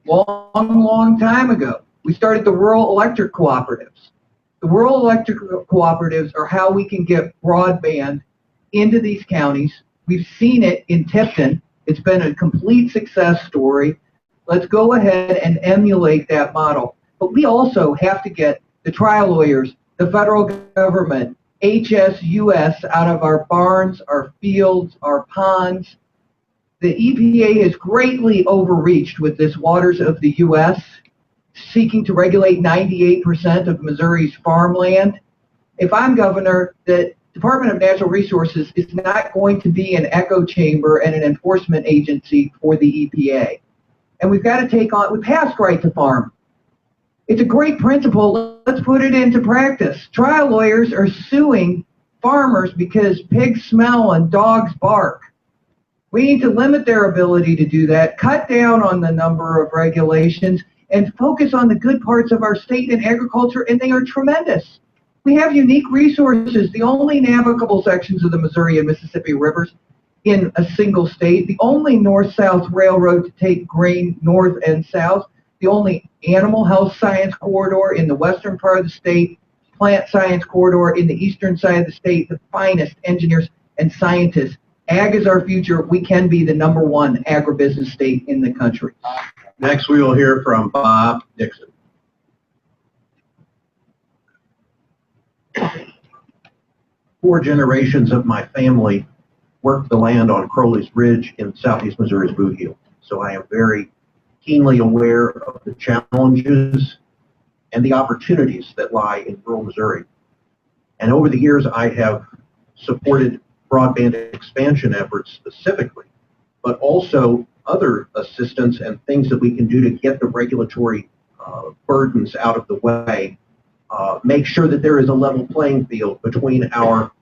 Long time ago. We started the rural electric cooperatives. The rural electric cooperatives are how we can get broadband into these counties. We've seen it in Tipton. It's been a complete success story. Let's go ahead and emulate that model. But we also have to get the trial lawyers, the federal government, HSUS out of our barns, our fields, our ponds. The EPA has greatly overreached with this waters of the U.S., seeking to regulate 98% of Missouri's farmland. If I'm governor, the Department of Natural Resources is not going to be an echo chamber and an enforcement agency for the EPA. And we've got to take on, we passed right to farm. It's a great principle. Let's put it into practice. Trial lawyers are suing farmers because pigs smell and dogs bark. We need to limit their ability to do that, cut down on the number of regulations, and focus on the good parts of our state in agriculture, and they are tremendous. We have unique resources, the only navigable sections of the Missouri and Mississippi rivers in a single state, the only north-south railroad to take grain north and south, the only animal health science corridor in the western part of the state, plant science corridor in the eastern side of the state, the finest engineers and scientists. Ag is our future. We can be the #1 agribusiness state in the country. Next, we will hear from Bob Dixon. Four generations of my family worked the land on Crowley's Ridge in southeast Missouri's Boot Heel. So I am very keenly aware of the challenges and the opportunities that lie in rural Missouri. And over the years, I have supported broadband expansion efforts specifically, but also other assistance and things that we can do to get the regulatory burdens out of the way, make sure that there is a level playing field between our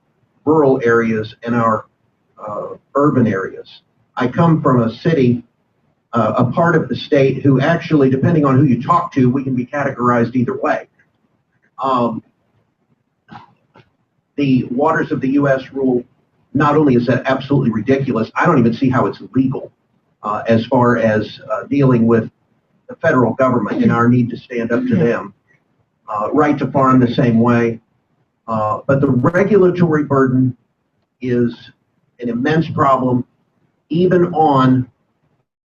rural areas and our urban areas. I come from a city, a part of the state who actually, depending on who you talk to, we can be categorized either way. The waters of the U.S. rule, not only is that absolutely ridiculous, I don't even see how it's legal as far as dealing with the federal government and our need to stand up to them. Right to farm the same way. But the regulatory burden is an immense problem, even on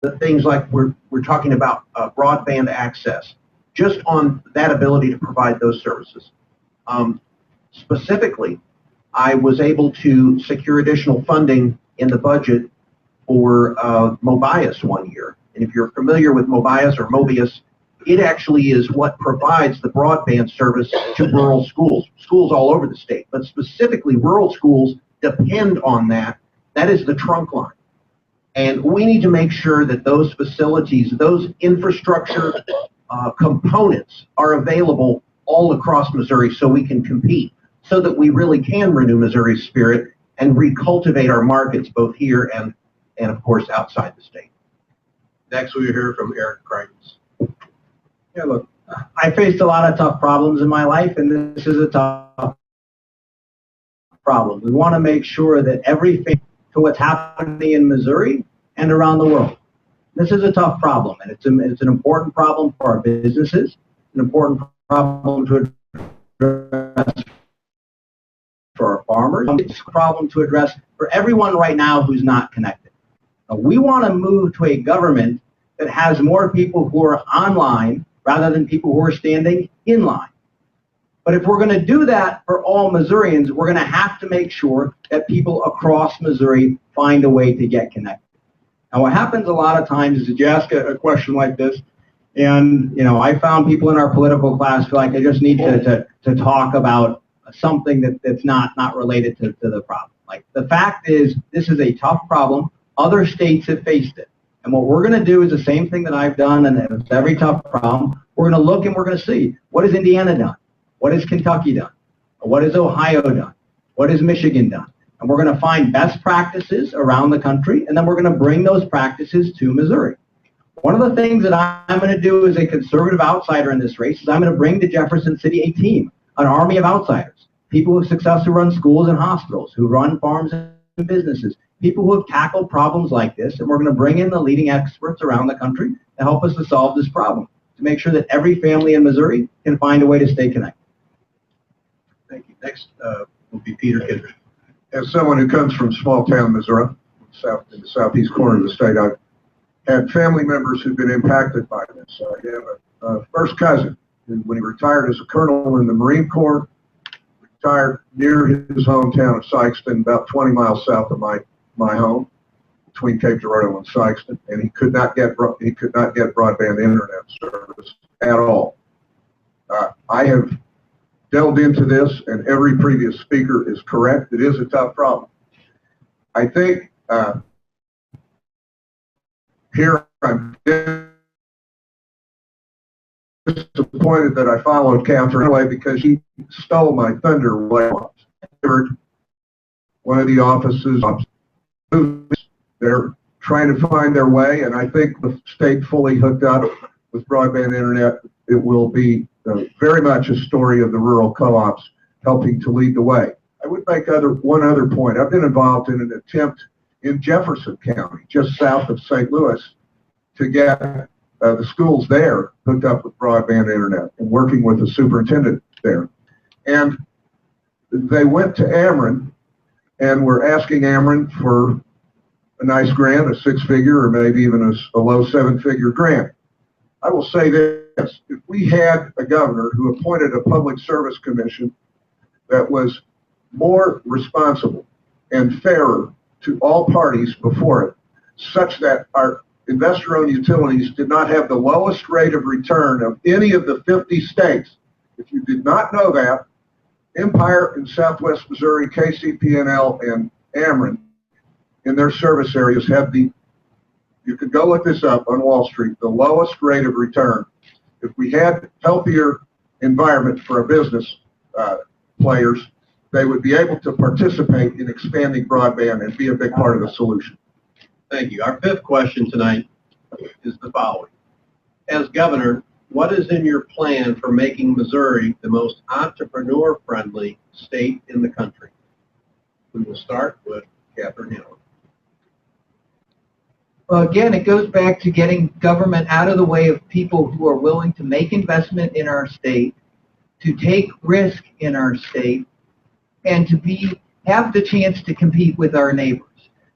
the things like we're talking about broadband access, just on that ability to provide those services. Specifically, I was able to secure additional funding in the budget for Mobius one year. And if you're familiar with Mobius or Mobius, it actually is what provides the broadband service to rural schools, schools all over the state, but specifically rural schools depend on that. That is the trunk line. And we need to make sure that those facilities, those infrastructure components are available all across Missouri so we can compete, so that we really can renew Missouri's spirit and recultivate our markets both here and of course outside the state. Next we will hear from Eric Greitens. Yeah, look, I faced a lot of tough problems in my life, and this is a tough problem. We want to make sure that everything to what's happening in Missouri and around the world. This is a tough problem, and it's an important problem for our businesses, an important problem to address for our farmers, it's a problem to address for everyone right now who's not connected. We want to move to a government that has more people who are online rather than people who are standing in line. But if we're going to do that for all Missourians, we're going to have to make sure that people across Missouri find a way to get connected. Now, what happens a lot of times is that you ask a question like this, and I found people in our political class feel like they just need to talk about something that's not related to the problem. Like, the fact is, this is a tough problem. Other states have faced it. And what we're going to do is the same thing that I've done, and it's every tough problem. We're going to look and we're going to see, what has Indiana done? What has Kentucky done? What has Ohio done? What has Michigan done? And we're going to find best practices around the country, and then we're going to bring those practices to Missouri. One of the things that I'm going to do as a conservative outsider in this race is I'm going to bring to Jefferson City a team, an army of outsiders, people who successfully run schools and hospitals, who run farms and businesses, people who have tackled problems like this, and we're going to bring in the leading experts around the country to help us to solve this problem, to make sure that every family in Missouri can find a way to stay connected. Thank you. Next will be Peter Kittredge. As someone who comes from small town Missouri, in the southeast corner of the state, I've had family members who've been impacted by this. I have a first cousin who, when he retired as a colonel in the Marine Corps, retired near his hometown of Sykeston, about 20 miles south of my home, between Cape Girardeau and Sykeston, and he could not get broadband internet service at all. I have delved into this, and every previous speaker is correct. It is a tough problem. I think here I'm disappointed that I followed Catherine Hanaway because she stole my thunder. One of the offices, they're trying to find their way, and I think the state fully hooked up with broadband internet, it will be very much a story of the rural co-ops helping to lead the way. I would make one other point. I've been involved in an attempt in Jefferson County, just south of St. Louis, to get the schools there hooked up with broadband internet and working with the superintendent there. And they went to Ameren and were asking Ameren for a nice grant, a six-figure or maybe even a low seven-figure grant. I will say this, if we had a governor who appointed a public service commission that was more responsible and fairer to all parties before it, such that our investor-owned utilities did not have the lowest rate of return of any of the 50 states. If you did not know that, Empire in Southwest Missouri, KCP&L, and Ameren in their service areas have the, you could go look this up on Wall Street, the lowest rate of return. If we had healthier environment for our business players, they would be able to participate in expanding broadband and be a big part of the solution. Thank you. Our fifth question tonight is the following. As governor, what is in your plan for making Missouri the most entrepreneur-friendly state in the country? We will start with Catherine Hanaway. Well, again, it goes back to getting government out of the way of people who are willing to make investment in our state, to take risk in our state, and to have the chance to compete with our neighbors.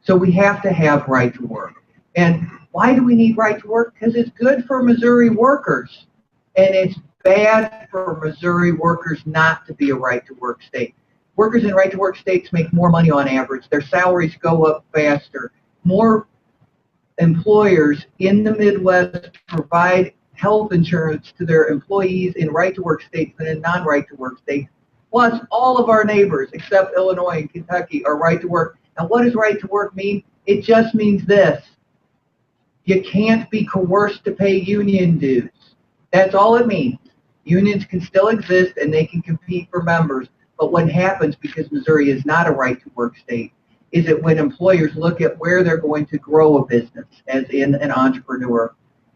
So we have to have right to work. And why do we need right to work? Because it's good for Missouri workers, and it's bad for Missouri workers not to be a right to work state. Workers in right to work states make more money on average. Their salaries go up faster. More employers in the Midwest provide health insurance to their employees in right to work states than in non-right to work states. Plus, all of our neighbors, except Illinois and Kentucky, are right to work. And what does right to work mean? It just means this. You can't be coerced to pay union dues. That's all it means. Unions can still exist and they can compete for members. But what happens, because Missouri is not a right to work state, is that when employers look at where they're going to grow a business, as in an entrepreneur,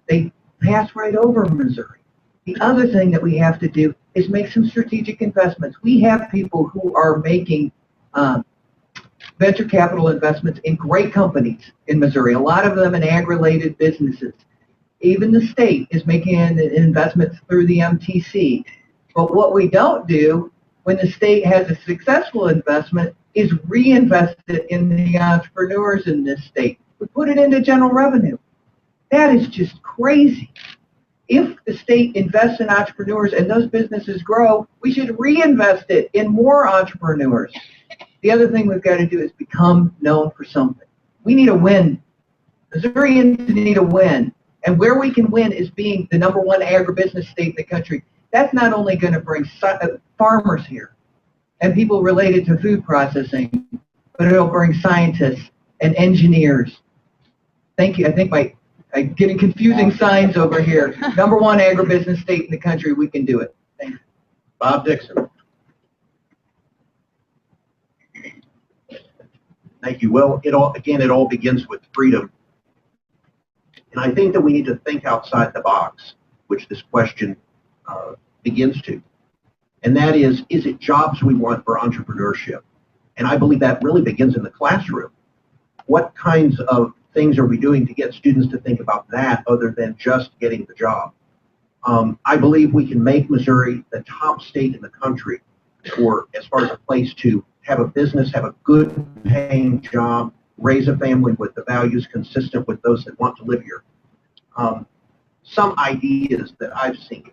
they pass right over Missouri. The other thing that we have to do is make some strategic investments. We have people who are making venture capital investments in great companies in Missouri, a lot of them in ag-related businesses. Even the state is making investments through the MTC. But what we don't do when the state has a successful investment is reinvest it in the entrepreneurs in this state. We put it into general revenue. That is just crazy. If the state invests in entrepreneurs and those businesses grow, we should reinvest it in more entrepreneurs. The other thing we've got to do is become known for something. We need a win. Missourians need a win. And where we can win is being the #1 agribusiness state in the country. That's not only going to bring farmers here and people related to food processing, but it'll bring scientists and engineers. Thank you. I think I'm getting confusing signs over here. #1 agribusiness state in the country. We can do it. Thank you. Bob Dixon. Thank you. Well, it all begins with freedom. And I think that we need to think outside the box, which this question begins to. And that is it jobs we want for entrepreneurship? And I believe that really begins in the classroom. What kinds of things are we doing to get students to think about that other than just getting the job? I believe we can make Missouri the top state in the country as far as a place to have a business, have a good paying job, raise a family with the values consistent with those that want to live here. Some ideas that I've seen.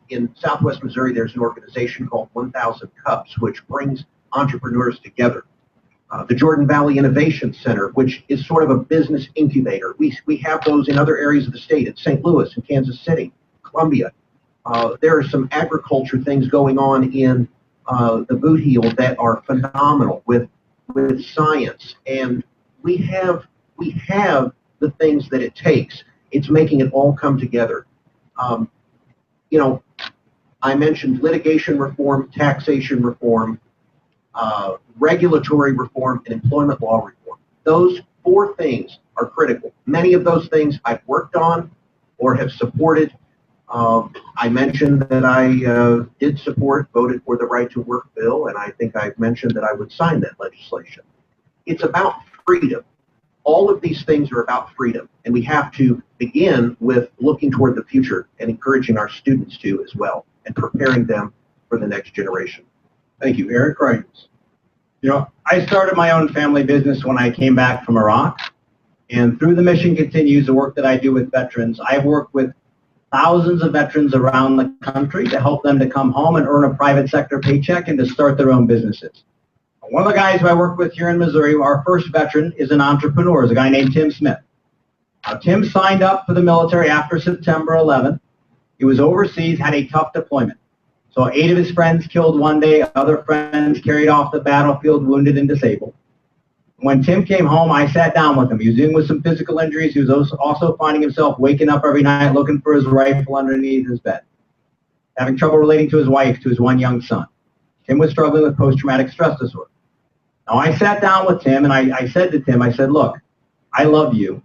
In Southwest Missouri, there's an organization called 1,000 Cups, which brings entrepreneurs together. The Jordan Valley Innovation Center, which is sort of a business incubator. We have those in other areas of the state, at St. Louis and Kansas City, Columbia. There are some agriculture things going on in the Boot Heel that are phenomenal with science, and we have the things that it takes. It's making it all come together. You know, I mentioned litigation reform, taxation reform, regulatory reform, and employment law reform. Those 4 things are critical. Many of those things I've worked on or have supported. I mentioned that I did support, voted for the right to work bill, and I think I've mentioned that I would sign that legislation. It's about freedom. All of these things are about freedom, and we have to begin with looking toward the future and encouraging our students to as well, and preparing them for the next generation. Thank you. Eric Greitens. You know, I started my own family business when I came back from Iraq, and through the Mission Continues, the work that I do with veterans, I've worked with thousands of veterans around the country to help them to come home and earn a private sector paycheck and to start their own businesses. One of the guys who I work with here in Missouri, our first veteran, is an entrepreneur, is a guy named Tim Smith. Now, Tim signed up for the military after September 11th. He was overseas, had a tough deployment. So 8 of his friends killed one day, other friends carried off the battlefield wounded and disabled. When Tim came home, I sat down with him. He was dealing with some physical injuries. He was also finding himself waking up every night looking for his rifle underneath his bed, having trouble relating to his wife, to his 1 young son. Tim was struggling with post-traumatic stress disorder. Now, I sat down with Tim and I said to Tim, I said, look, I love you,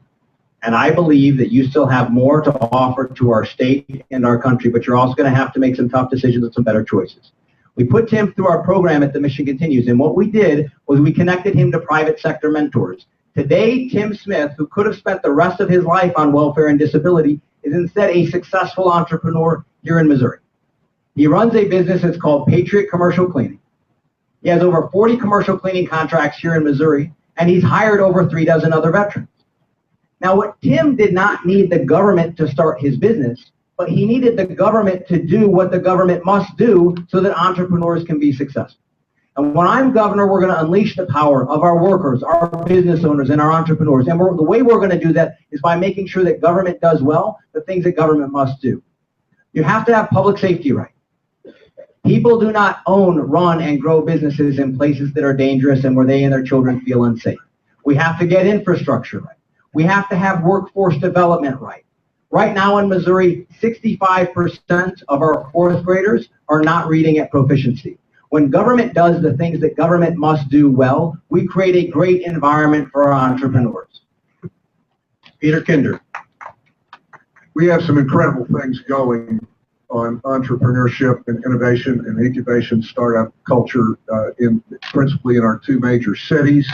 and I believe that you still have more to offer to our state and our country, but you're also going to have to make some tough decisions and some better choices. We put Tim through our program at the Mission Continues, and what we did was we connected him to private sector mentors. Today, Tim Smith, who could have spent the rest of his life on welfare and disability, is instead a successful entrepreneur here in Missouri. He runs a business that's called Patriot Commercial Cleaning. He has over 40 commercial cleaning contracts here in Missouri, and he's hired over 3 dozen other veterans. Now, what Tim did not need the government to start his business, but he needed the government to do what the government must do so that entrepreneurs can be successful. And when I'm governor, we're going to unleash the power of our workers, our business owners, and our entrepreneurs. And the way we're going to do that is by making sure that government does well the things that government must do. You have to have public safety right. People do not own, run, and grow businesses in places that are dangerous and where they and their children feel unsafe. We have to get infrastructure right. We have to have workforce development right. Right now in Missouri, 65% of our 4th graders are not reading at proficiency. When government does the things that government must do well, we create a great environment for our entrepreneurs. Peter Kinder. We have some incredible things going on entrepreneurship and innovation and incubation startup culture principally in our 2 major cities.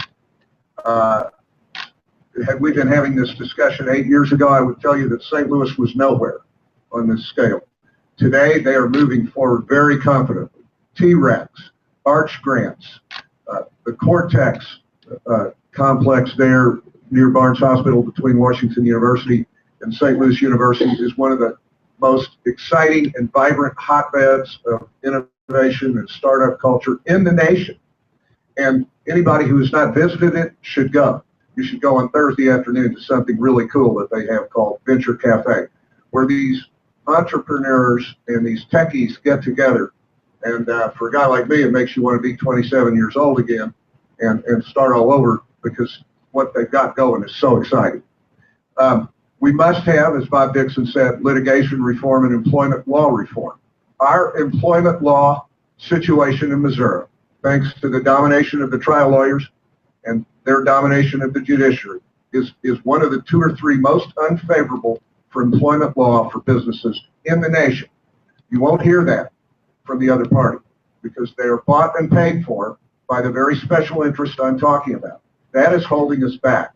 Had we been having this discussion 8 years ago, I would tell you that St. Louis was nowhere on this scale. Today, they are moving forward very confidently. T-Rex, Arch Grants, the Cortex complex there near Barnes Hospital between Washington University and St. Louis University is one of the most exciting and vibrant hotbeds of innovation and startup culture in the nation. And anybody who has not visited it should go. You should go on Thursday afternoon to something really cool that they have called Venture Cafe, where these entrepreneurs and these techies get together. And for a guy like me, it makes you want to be 27 years old again and start all over, because what they've got going is so exciting. We must have, as Bob Dixon said, litigation reform and employment law reform. Our employment law situation in Missouri, thanks to the domination of the trial lawyers and their domination of the judiciary, is one of the 2 or 3 most unfavorable for employment law for businesses in the nation. You won't hear that from the other party, because they are bought and paid for by the very special interest I'm talking about. That is holding us back.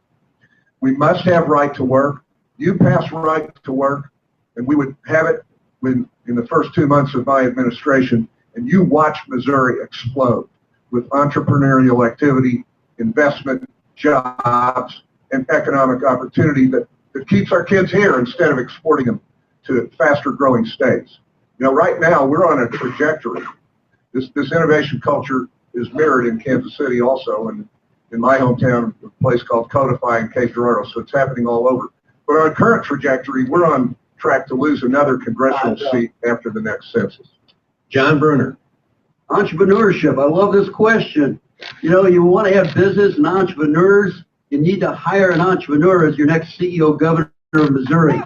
We must have right to work. You pass right to work, and we would have it in the first 2 months of my administration, and you watch Missouri explode with entrepreneurial activity, investment, jobs and economic opportunity that keeps our kids here instead of exporting them to faster growing states. You know, right now we're on a trajectory. This innovation culture is mirrored in Kansas City also, and in my hometown, a place called Codify in Cape Girardeau, so it's happening all over. But on our current trajectory, we're on track to lose another congressional seat after the next census. John Brunner. Entrepreneurship. I love this question. You know, you want to have business and entrepreneurs, you need to hire an entrepreneur as your next CEO, governor of Missouri.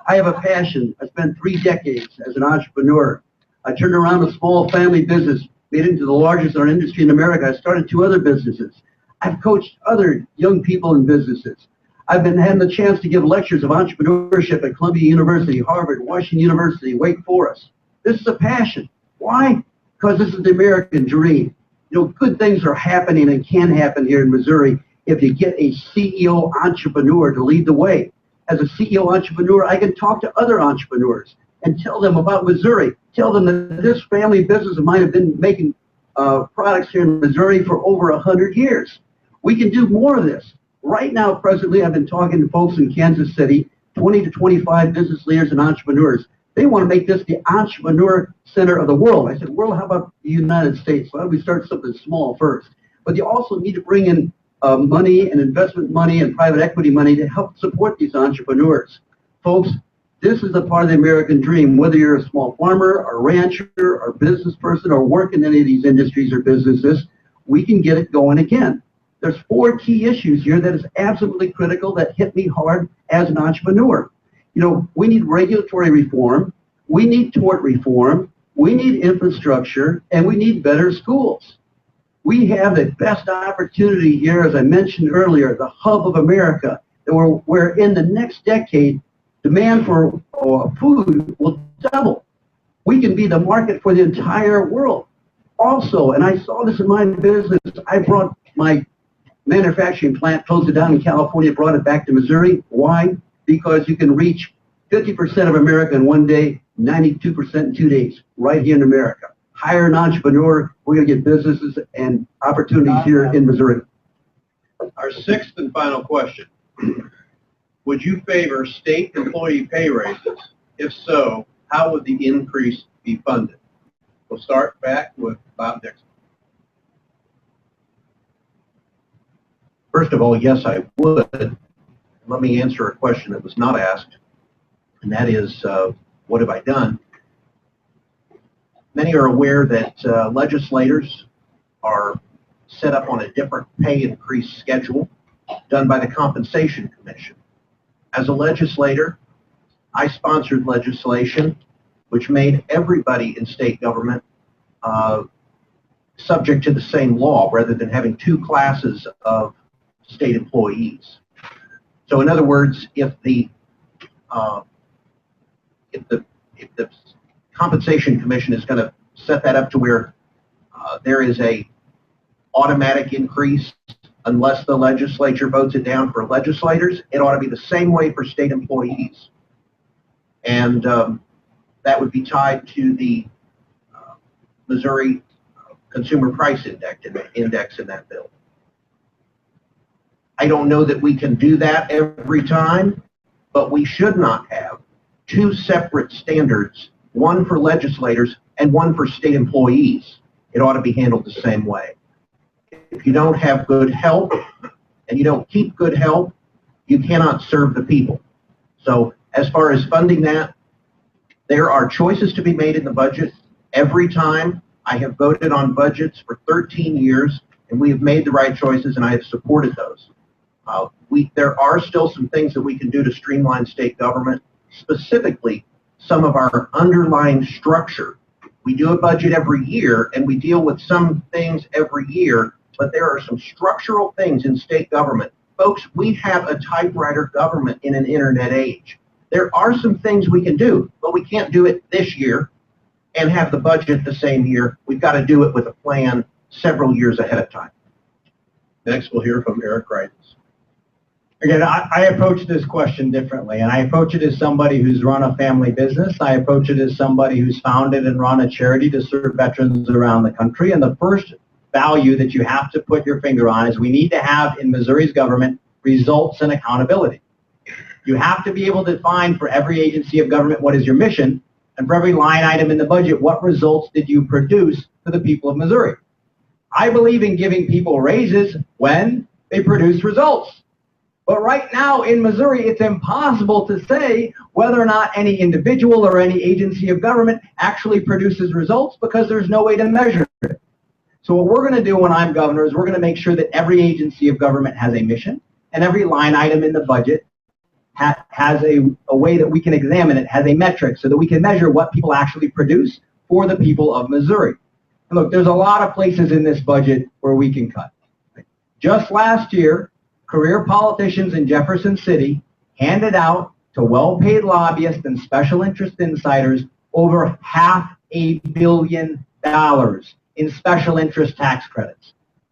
I have a passion. I spent 3 decades as an entrepreneur. I turned around a small family business, made it into the largest in our industry in America. I started 2 other businesses. I've coached other young people in businesses. I've been having the chance to give lectures of entrepreneurship at Columbia University, Harvard, Washington University, Wake Forest. This is a passion. Why? Because this is the American dream. You know, good things are happening and can happen here in Missouri if you get a CEO entrepreneur to lead the way. As a CEO entrepreneur, I can talk to other entrepreneurs and tell them about Missouri. Tell them that this family business of mine have been making products here in Missouri for over 100 years. We can do more of this. Right now, presently, I've been talking to folks in Kansas City, 20 to 25 business leaders and entrepreneurs. They want to make this the entrepreneur center of the world. I said, well, how about the United States? Why don't we start something small first? But you also need to bring in money and investment money and private equity money to help support these entrepreneurs. Folks, this is a part of the American dream. Whether you're a small farmer, or rancher, or business person, or work in any of these industries or businesses, we can get it going again. There's 4 key issues here that is absolutely critical that hit me hard as an entrepreneur. You know, we need regulatory reform, we need tort reform, we need infrastructure, and we need better schools. We have the best opportunity here, as I mentioned earlier, the hub of America, where in the next decade, demand for food will double. We can be the market for the entire world. Also, and I saw this in my business, I brought my manufacturing plant, closed it down in California, brought it back to Missouri. Why? Because you can reach 50% of America in 1 day, 92% in 2 days, right here in America. Hire an entrepreneur, we're going to get businesses and opportunities here in Missouri. Our 6th and final question. Would you favor state employee pay raises? If so, how would the increase be funded? We'll start back with Bob Dixon. First of all, yes, I would. Let me answer a question that was not asked, and that is, what have I done? Many are aware that legislators are set up on a different pay increase schedule done by the Compensation Commission. As a legislator, I sponsored legislation which made everybody in state government subject to the same law rather than having 2 classes of state employees. So in other words, if the Compensation Commission is going to set that up to where there is a automatic increase unless the legislature votes it down for legislators, it ought to be the same way for state employees. And that would be tied to the Missouri Consumer Price Index in that bill. I don't know that we can do that every time, but we should not have 2 separate standards, one for legislators and one for state employees. It ought to be handled the same way. If you don't have good health and you don't keep good health, you cannot serve the people. So as far as funding that, there are choices to be made in the budget. Every time I have voted on budgets for 13 years, and we have made the right choices, and I have supported those. There are still some things that we can do to streamline state government, specifically some of our underlying structure. We do a budget every year, and we deal with some things every year, but there are some structural things in state government. Folks, we have a typewriter government in an internet age. There are some things we can do, but we can't do it this year and have the budget the same year. We've got to do it with a plan several years ahead of time. Next, we'll hear from Eric Greitens. Again, I approach this question differently, and I approach it as somebody who's run a family business. I approach it as somebody who's founded and run a charity to serve veterans around the country. And the first value that you have to put your finger on is we need to have in Missouri's government results and accountability. You have to be able to define for every agency of government what is your mission, and for every line item in the budget, what results did you produce for the people of Missouri. I believe in giving people raises when they produce results. But right now in Missouri, it's impossible to say whether or not any individual or any agency of government actually produces results because there's no way to measure it. So what we're going to do when I'm governor is we're going to make sure that every agency of government has a mission and every line item in the budget has a way that we can examine it, has a metric so that we can measure what people actually produce for the people of Missouri. And look, there's a lot of places in this budget where we can cut. Just last year, career politicians in Jefferson City handed out to well-paid lobbyists and special interest insiders over $500 million in special interest tax credits.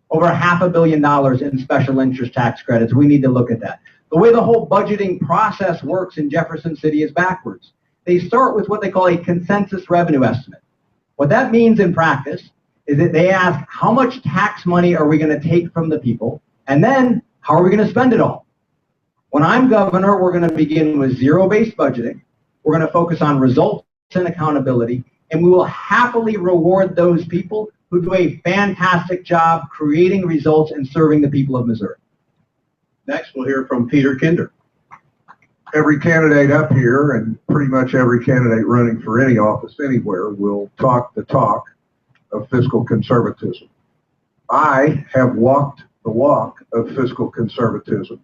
Over $500 million in special interest tax credits. We need to look at that. The way the whole budgeting process works in Jefferson City is backwards. They start with what they call a consensus revenue estimate. What that means in practice is that they ask how much tax money are we going to take from the people, and then how are we going to spend it all? When I'm governor, we're going to begin with zero-based budgeting. We're going to focus on results and accountability, and we will happily reward those people who do a fantastic job creating results and serving the people of Missouri. Next, we'll hear from Peter Kinder. Every candidate up here and pretty much every candidate running for any office anywhere will talk the talk of fiscal conservatism. I have walked the walk of fiscal conservatism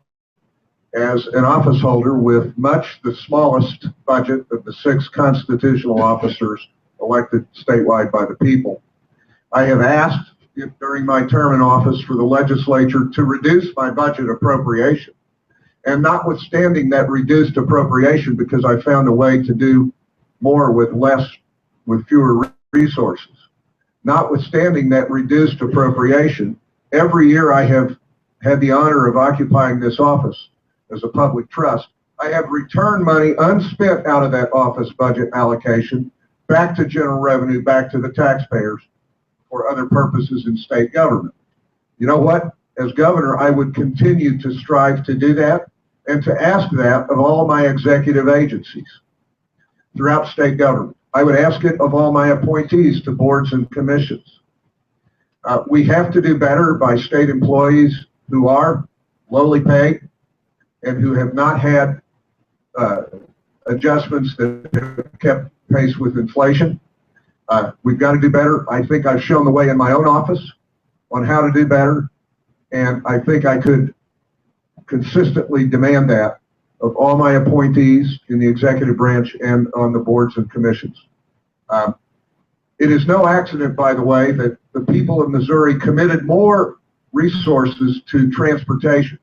as an office holder with much the smallest budget of the 6 constitutional officers elected statewide by the people. I have asked during my term in office for the legislature to reduce my budget appropriation. And notwithstanding that reduced appropriation, because I found a way to do more with less, with fewer resources. Notwithstanding that reduced appropriation, every year I have had the honor of occupying this office as a public trust. I have returned money unspent out of that office budget allocation back to general revenue, back to the taxpayers for other purposes in state government. You know what? As governor, I would continue to strive to do that and to ask that of all my executive agencies throughout state government. I would ask it of all my appointees to boards and commissions. We have to do better by state employees who are lowly paid and who have not had adjustments that have kept pace with inflation. We've got to do better. I think I've shown the way in my own office on how to do better, and I think I could consistently demand that of all my appointees in the executive branch and on the boards and commissions. It is no accident, by the way, that the people of Missouri committed more resources to transportation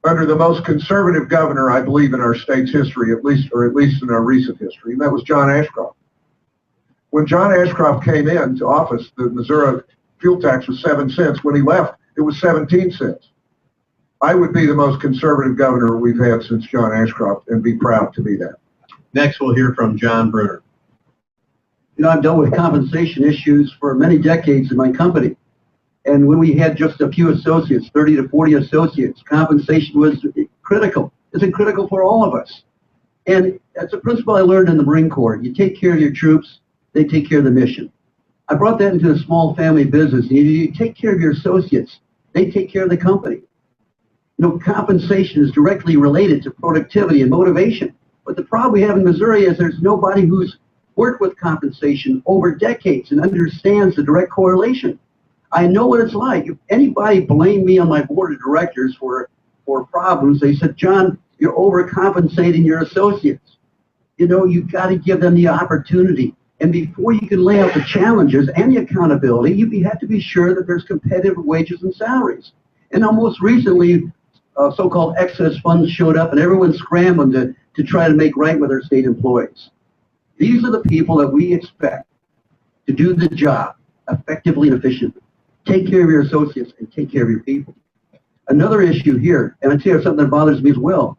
under the most conservative governor, I believe, in our state's history, at least in our recent history, and that was John Ashcroft. When John Ashcroft came into office, the Missouri fuel tax was 7 cents. When he left, it was 17 cents. I would be the most conservative governor we've had since John Ashcroft and be proud to be that. Next, we'll hear from John Brunner. You know, I've dealt with compensation issues for many decades in my company. And when we had just a few associates, 30 to 40 associates, compensation was critical. It's critical for all of us. And that's a principle I learned in the Marine Corps. You take care of your troops, they take care of the mission. I brought that into a small family business. You take care of your associates, they take care of the company. You know, compensation is directly related to productivity and motivation. But the problem we have in Missouri is there's nobody who's worked with compensation over decades and understands the direct correlation. I know what it's like. If anybody blamed me on my board of directors for problems, they said, John, you're overcompensating your associates. You know, you've got to give them the opportunity. And before you can lay out the challenges and the accountability, you have to be sure that there's competitive wages and salaries. And now most recently, so-called excess funds showed up and everyone's scrambling to try to make right with their state employees. These are the people that we expect to do the job effectively and efficiently. Take care of your associates and take care of your people. Another issue here, and I tell you something that bothers me as well,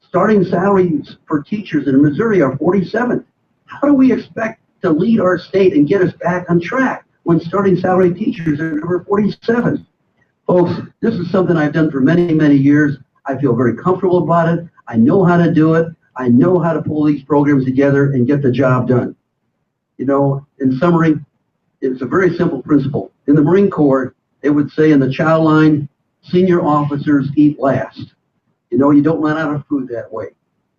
starting salaries for teachers in Missouri are 47. How do we expect to lead our state and get us back on track? when starting salary teachers are number 47. Folks, this is something I've done for many, many years. I feel very comfortable about it. I know how to do it. I know how to pull these programs together and get the job done. You know, in summary, it's a very simple principle. In the Marine Corps, they would say in the chow line, senior officers eat last. You know, you don't run out of food that way.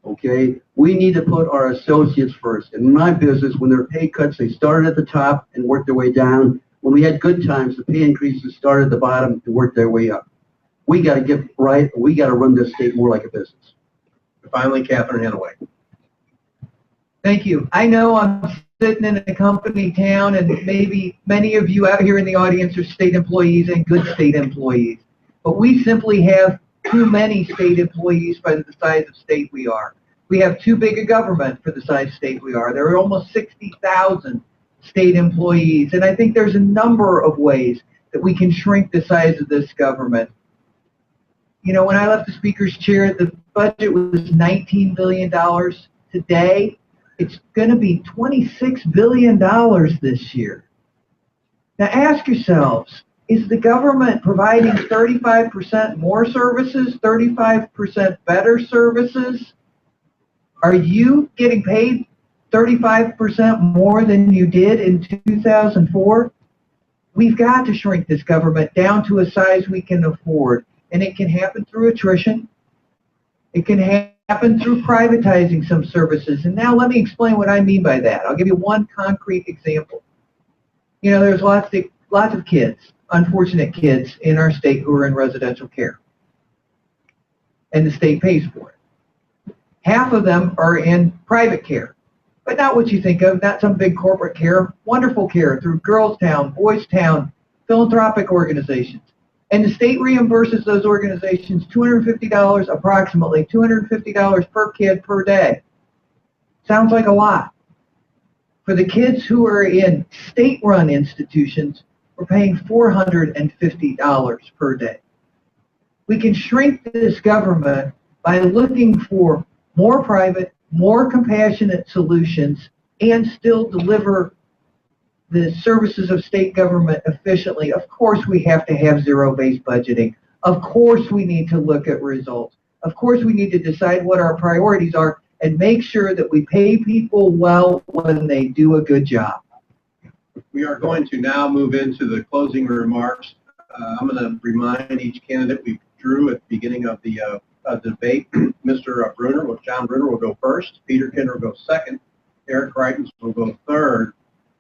Okay? We need to put our associates first. In my business, when there are pay cuts, they started at the top and worked their way down. When we had good times, the pay increases started at the bottom and worked their way up. We got to get right. We got to run this state more like a business. And finally, Catherine Hanaway. Thank you. I know I'm sitting in a company town, and maybe many of you out here in the audience are state employees and good state employees. But we simply have too many state employees by the size of state we are. We have too big a government for the size of state we are. There are almost 60,000 state employees, and I think there's a number of ways that we can shrink the size of this government. You know, when I left the speaker's chair, the budget was $19 billion. Today, it's going to be $26 billion this year. Now ask yourselves, is the government providing 35% more services, 35% better services? Are you getting paid 35% more than you did in 2004? We've got to shrink this government down to a size we can afford. And it can happen through attrition. It can happen through privatizing some services. And now let me explain what I mean by that. I'll give you one concrete example. You know, there's lots of kids, unfortunate kids in our state who are in residential care. And the state pays for it. Half of them are in private care, but not what you think of, not some big corporate care, wonderful care through Girls Town, Boys Town, philanthropic organizations. And the state reimburses those organizations $250, approximately $250 per kid per day. Sounds like a lot. For the kids who are in state-run institutions, we're paying $450 per day. We can shrink this government by looking for more private, more compassionate solutions and still deliver the services of state government efficiently. Of course we have to have zero-based budgeting. Of course we need to look at results. Of course we need to decide what our priorities are and make sure that we pay people well when they do a good job. We are going to now move into the closing remarks. I'm going to remind each candidate we drew at the beginning of the debate. Mr. Brunner, John Brunner will go first. Peter Kinder will go second. Eric Greitens will go third.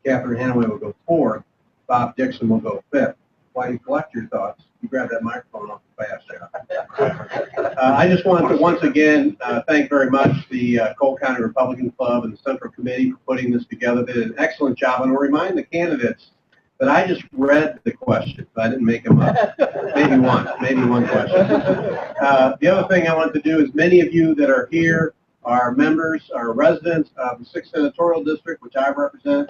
Catherine Hanaway will go fourth. Bob Dixon will go fifth. While you collect your thoughts, you grab that microphone off the fast there. I just want to once again thank very much the Cole County Republican Club and the Central Committee for putting this together. They did an excellent job. And I'll remind the candidates that I just read the questions. I didn't make them up. Maybe one question. The other thing I want to do is many of you that are here are members, are residents of the 6th Senatorial District, which I represent.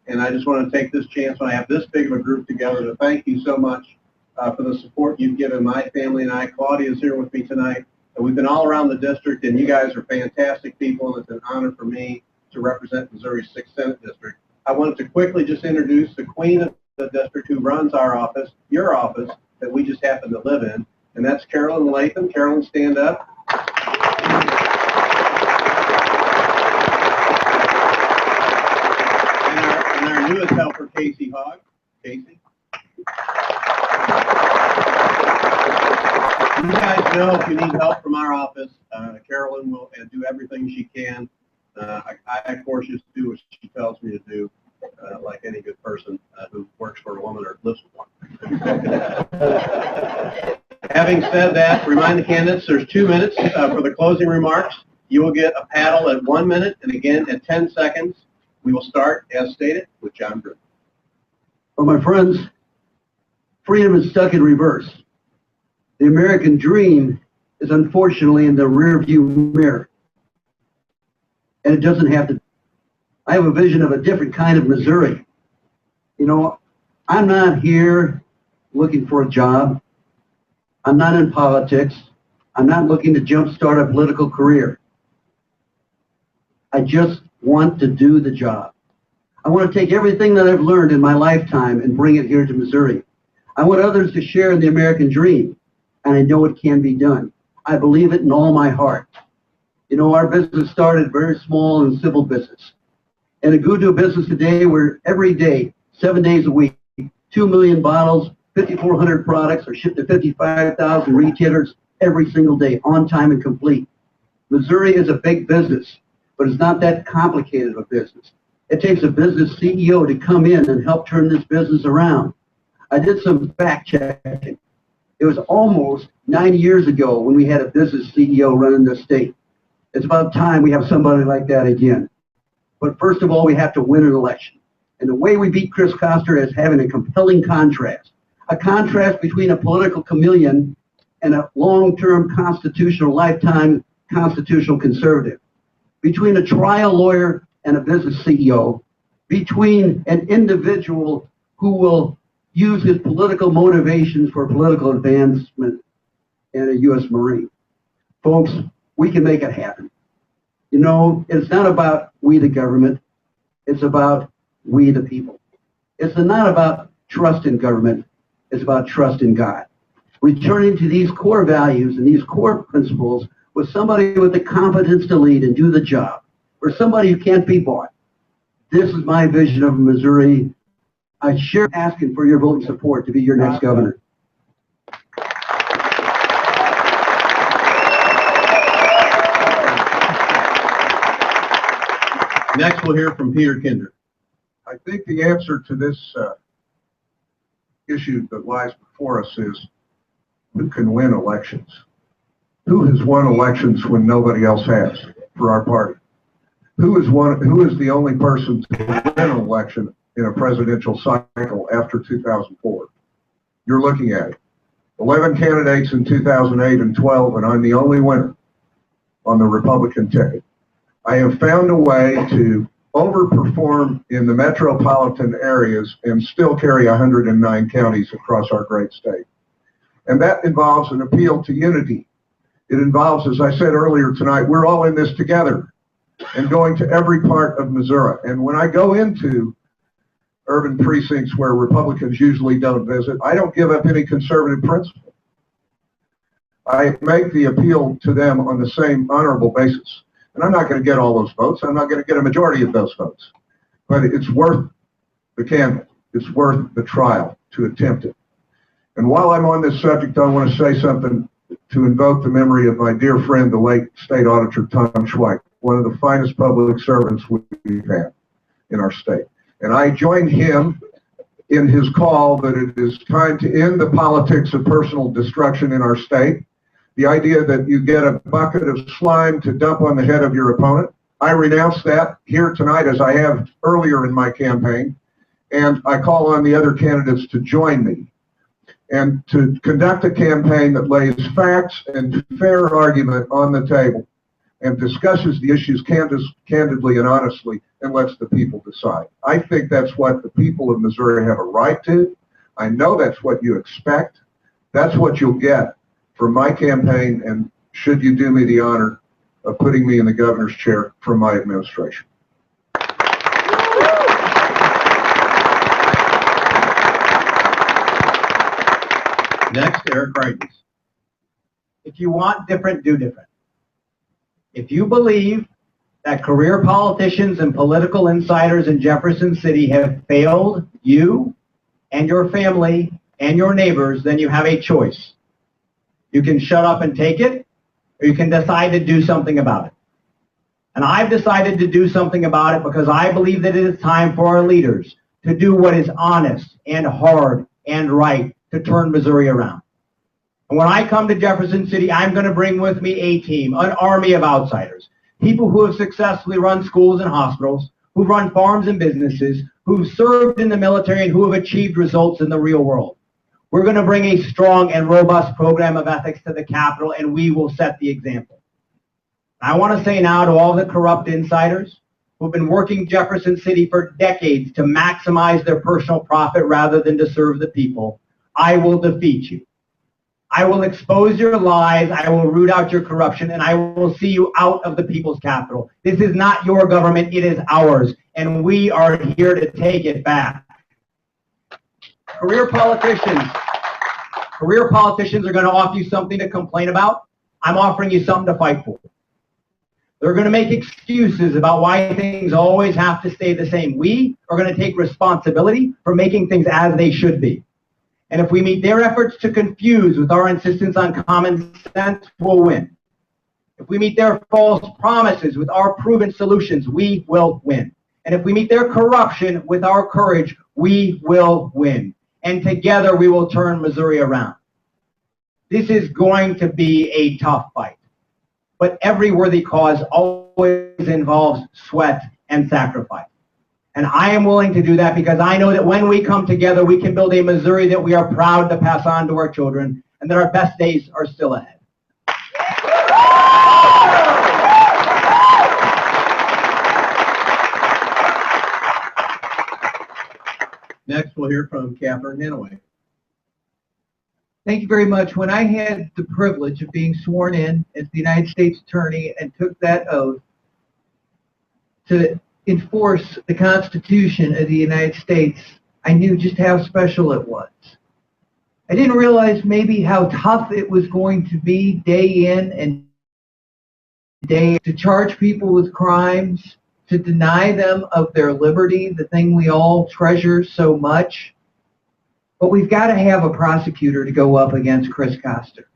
And I just want to take this chance when I have this big of a group together to thank you so much for the support you've given my family and I. Claudia is here with me tonight. And we've been all around the district, and you guys are fantastic people, and it's an honor for me to represent Missouri's 6th Senate District. I wanted to quickly just introduce the queen of the district who runs our office, your office, that we just happen to live in, and that's Carolyn Latham. Carolyn, stand up. And our newest helper, Casey Hogg. Casey. You guys know if you need help from our office, Carolyn will do everything she can. I, of course, just do what she tells me to do, like any good person who works for a woman or lives with one. Having said that, remind the candidates there's 2 minutes for the closing remarks. You will get a paddle at 1 minute, and again at 10 seconds. We will start, as stated, with John Brunner. Well, my friends, freedom is stuck in reverse. The American dream is unfortunately in the rearview mirror. And it doesn't have to. I have a vision of a different kind of Missouri. You know, I'm not here looking for a job. I'm not in politics. I'm not looking to jumpstart a political career. I just want to do the job. I want to take everything that I've learned in my lifetime and bring it here to Missouri. I want others to share in the American dream, and I know it can be done. I believe it in all my heart. You know, our business started very small and simple business. And a Gudo business today, where every day, 7 days a week, 2 million bottles, 5,400 products are shipped to 55,000 retailers every single day, on time and complete. Missouri is a big business, but it's not that complicated of a business. It takes a business CEO to come in and help turn this business around. I did some fact checking. It was almost 9 years ago when we had a business CEO running the state. It's about time we have somebody like that again. But first of all, we have to win an election. And the way we beat Chris Koster is having a compelling contrast. A contrast between a political chameleon and a long-term constitutional, lifetime constitutional conservative. Between a trial lawyer and a business CEO. Between an individual who will use his political motivations for political advancement and a U.S. Marine. Folks, we can make it happen. You know, it's not about we the government. It's about we the people. It's not about trust in government. It's about trust in God. Returning to these core values and these core principles with somebody with the confidence to lead and do the job, or somebody who can't be bought. This is my vision of Missouri. I share asking for your vote and support to be your next governor. Next, we'll hear from Peter Kinder. I think the answer to this issue that lies before us is who can win elections? Who has won elections when nobody else has for our party? Who is the only person to win an election in a presidential cycle after 2004? You're looking at it. 11 candidates in 2008 and 12, and I'm the only winner on the Republican ticket. I have found a way to overperform in the metropolitan areas and still carry 109 counties across our great state. And that involves an appeal to unity. It involves, as I said earlier tonight, we're all in this together and going to every part of Missouri. And when I go into urban precincts where Republicans usually don't visit, I don't give up any conservative principle. I make the appeal to them on the same honorable basis. And I'm not going to get all those votes. I'm not going to get a majority of those votes. But it's worth the candle. It's worth the trial to attempt it. And while I'm on this subject, I want to say something to invoke the memory of my dear friend, the late State Auditor Tom Schweik, one of the finest public servants we've had in our state. And I joined him in his call that it is time to end the politics of personal destruction in our state. The idea that you get a bucket of slime to dump on the head of your opponent. I renounce that here tonight, as I have earlier in my campaign, and I call on the other candidates to join me and to conduct a campaign that lays facts and fair argument on the table and discusses the issues candidly and honestly and lets the people decide. I think that's what the people of Missouri have a right to. I know that's what you expect. That's what you'll get from my campaign, and should you do me the honor of putting me in the governor's chair from my administration. Next, Eric Greitens. If you want different, do different. If you believe that career politicians and political insiders in Jefferson City have failed you and your family and your neighbors, then you have a choice. You can shut up and take it, or you can decide to do something about it. And I've decided to do something about it because I believe that it is time for our leaders to do what is honest and hard and right to turn Missouri around. And when I come to Jefferson City, I'm going to bring with me a team, an army of outsiders, people who have successfully run schools and hospitals, who've run farms and businesses, who've served in the military, and who have achieved results in the real world. We're going to bring a strong and robust program of ethics to the Capitol, and we will set the example. I want to say now to all the corrupt insiders who've been working Jefferson City for decades to maximize their personal profit rather than to serve the people, I will defeat you. I will expose your lies, I will root out your corruption, and I will see you out of the people's capital. This is not your government, it is ours. and we are here to take it back. Career politicians are going to offer you something to complain about. I'm offering you something to fight for. They're going to make excuses about why things always have to stay the same. We are going to take responsibility for making things as they should be. And if we meet their efforts to confuse with our insistence on common sense, we'll win. If we meet their false promises with our proven solutions, we will win. And if we meet their corruption with our courage, we will win. And together we will turn Missouri around. This is going to be a tough fight. But every worthy cause always involves sweat and sacrifice. And I am willing to do that because I know that when we come together, we can build a Missouri that we are proud to pass on to our children, and that our best days are still ahead. Next, we'll hear from Catherine Hanaway. Thank you very much. When I had the privilege of being sworn in as the United States Attorney and took that oath to enforce the Constitution of the United States, I knew just how special it was. I didn't realize maybe how tough it was going to be day in and day to charge people with crimes, to deny them of their liberty, the thing we all treasure so much. But we've got to have a prosecutor to go up against Chris Koster.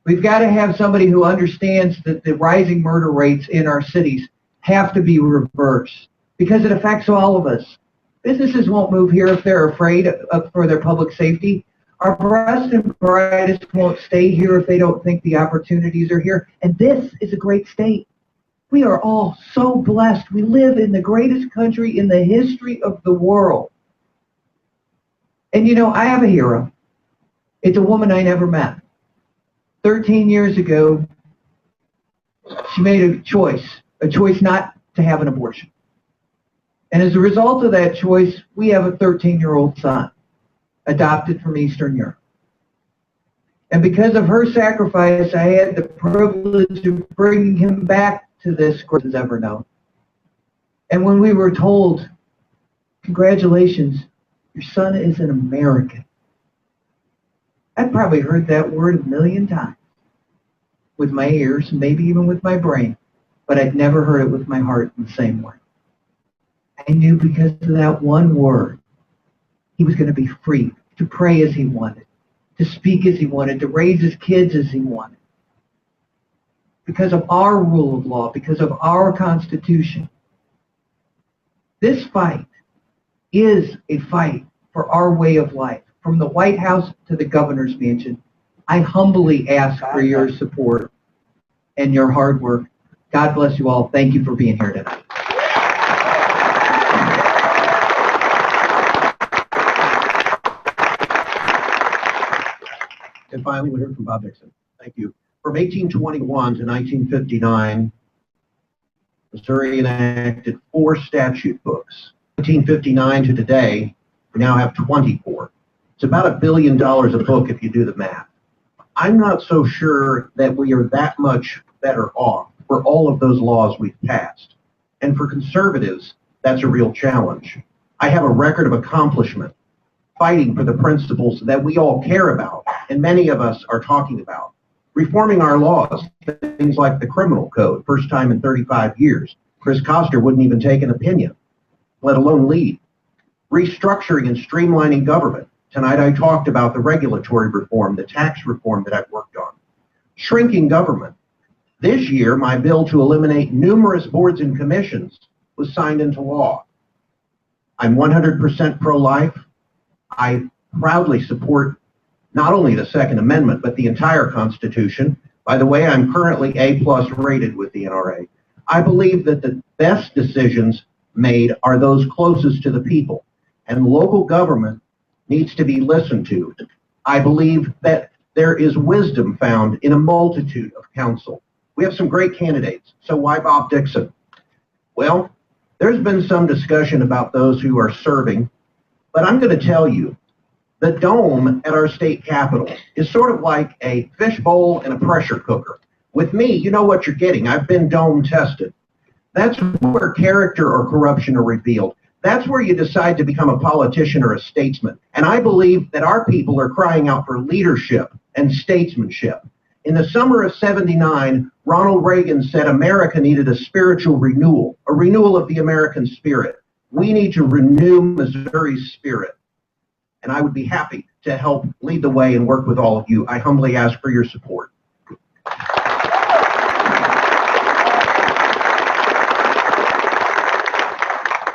We've got to have somebody who understands that the rising murder rates in our cities have to be reversed because it affects all of us. Businesses won't move here if they're afraid for their public safety. Our best and brightest won't stay here if they don't think the opportunities are here. And this is a great state. We are all so blessed. We live in the greatest country in the history of the world. And you know, I have a hero. It's a woman I never met. 13 years ago, she made a choice not to have an abortion. And as a result of that choice, we have a 13-year-old son, adopted from Eastern Europe. And because of her sacrifice, I had the privilege of bringing him back to this court as ever known. And when we were told, congratulations, your son is an American, I'd probably heard that word a million times with my ears, maybe even with my brain, but I'd never heard it with my heart in the same way. I knew because of that one word, he was going to be free to pray as he wanted, to speak as he wanted, to raise his kids as he wanted. Because of our rule of law, because of our Constitution. This fight is a fight for our way of life. From the White House to the governor's mansion, I humbly ask for your support and your hard work. God bless you all. Thank you for being here tonight. And finally, we'll hear from Bob Dixon. Thank you. From 1821 to 1959, Missouri enacted 4 statute books. 1959 to today, we now have 24. It's about $1 billion a book if you do the math. I'm not so sure that we are that much better off for all of those laws we've passed. And for conservatives, that's a real challenge. I have a record of accomplishment fighting for the principles that we all care about, and many of us are talking about. Reforming our laws, things like the criminal code, first time in 35 years. Chris Koster wouldn't even take an opinion, let alone lead. Restructuring and streamlining government. Tonight I talked about the regulatory reform, the tax reform that I've worked on. Shrinking government. This year, my bill to eliminate numerous boards and commissions was signed into law. I'm 100% pro-life. I proudly support not only the Second Amendment, but the entire Constitution. By the way, I'm currently A+ rated with the NRA. I believe that the best decisions made are those closest to the people, and local government needs to be listened to. I believe that there is wisdom found in a multitude of counsel. We have some great candidates, so why Bob Dixon? Well, there's been some discussion about those who are serving, but I'm going to tell you, the dome at our state capitol is sort of like a fishbowl and a pressure cooker. With me, you know what you're getting. I've been dome tested. That's where character or corruption are revealed. That's where you decide to become a politician or a statesman. And I believe that our people are crying out for leadership and statesmanship. In the summer of '79, Ronald Reagan said America needed a spiritual renewal, a renewal of the American spirit. We need to renew Missouri's spirit. And I would be happy to help lead the way and work with all of you. I humbly ask for your support.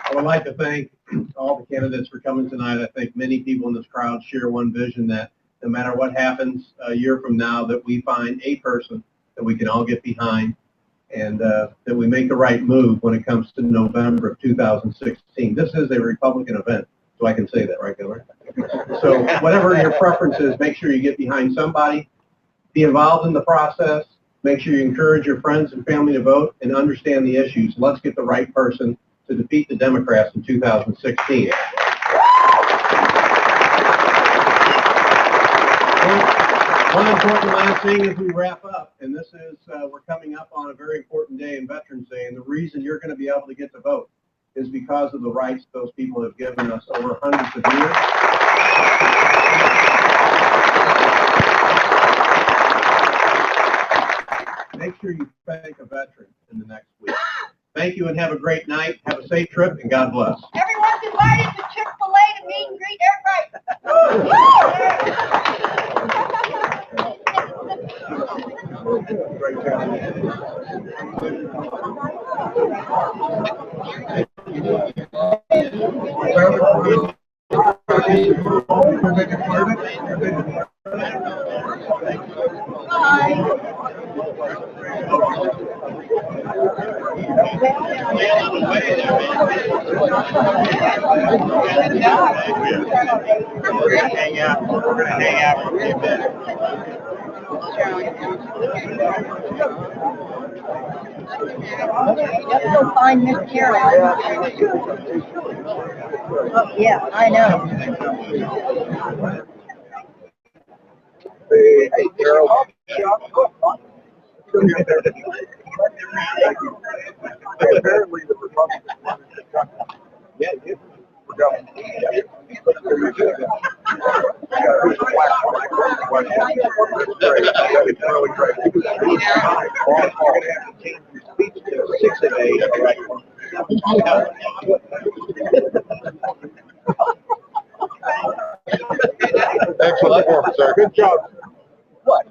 I would like to thank all the candidates for coming tonight. I think many people in this crowd share one vision that no matter what happens a year from now, that we find a person that we can all get behind, and that we make the right move when it comes to November of 2016. This is a Republican event, so I can say that, right, Governor? So whatever your preference is, make sure you get behind somebody, be involved in the process, make sure you encourage your friends and family to vote, and understand the issues. Let's get the right person to defeat the Democrats in 2016. One important last thing as we wrap up, and this is, we're coming up on a very important day in Veterans Day, and the reason you're going to be able to get to vote is because of the rights those people have given us over hundreds of years. Make sure you thank a veteran in the next week. Thank you and have a great night. Have a safe trip and God bless. Everyone's invited to Chick-fil-A to meet and greet We're gonna hang out for a few minutes. Let's go find Miss Carol. Oh, yeah, I know. Hey, Carol. Apparently the Republicans wanted to cut. Yeah, yeah. We're going. It's really great. You're going to have to change your speech to 6 a day. Excellent performance, sir. Good job. What?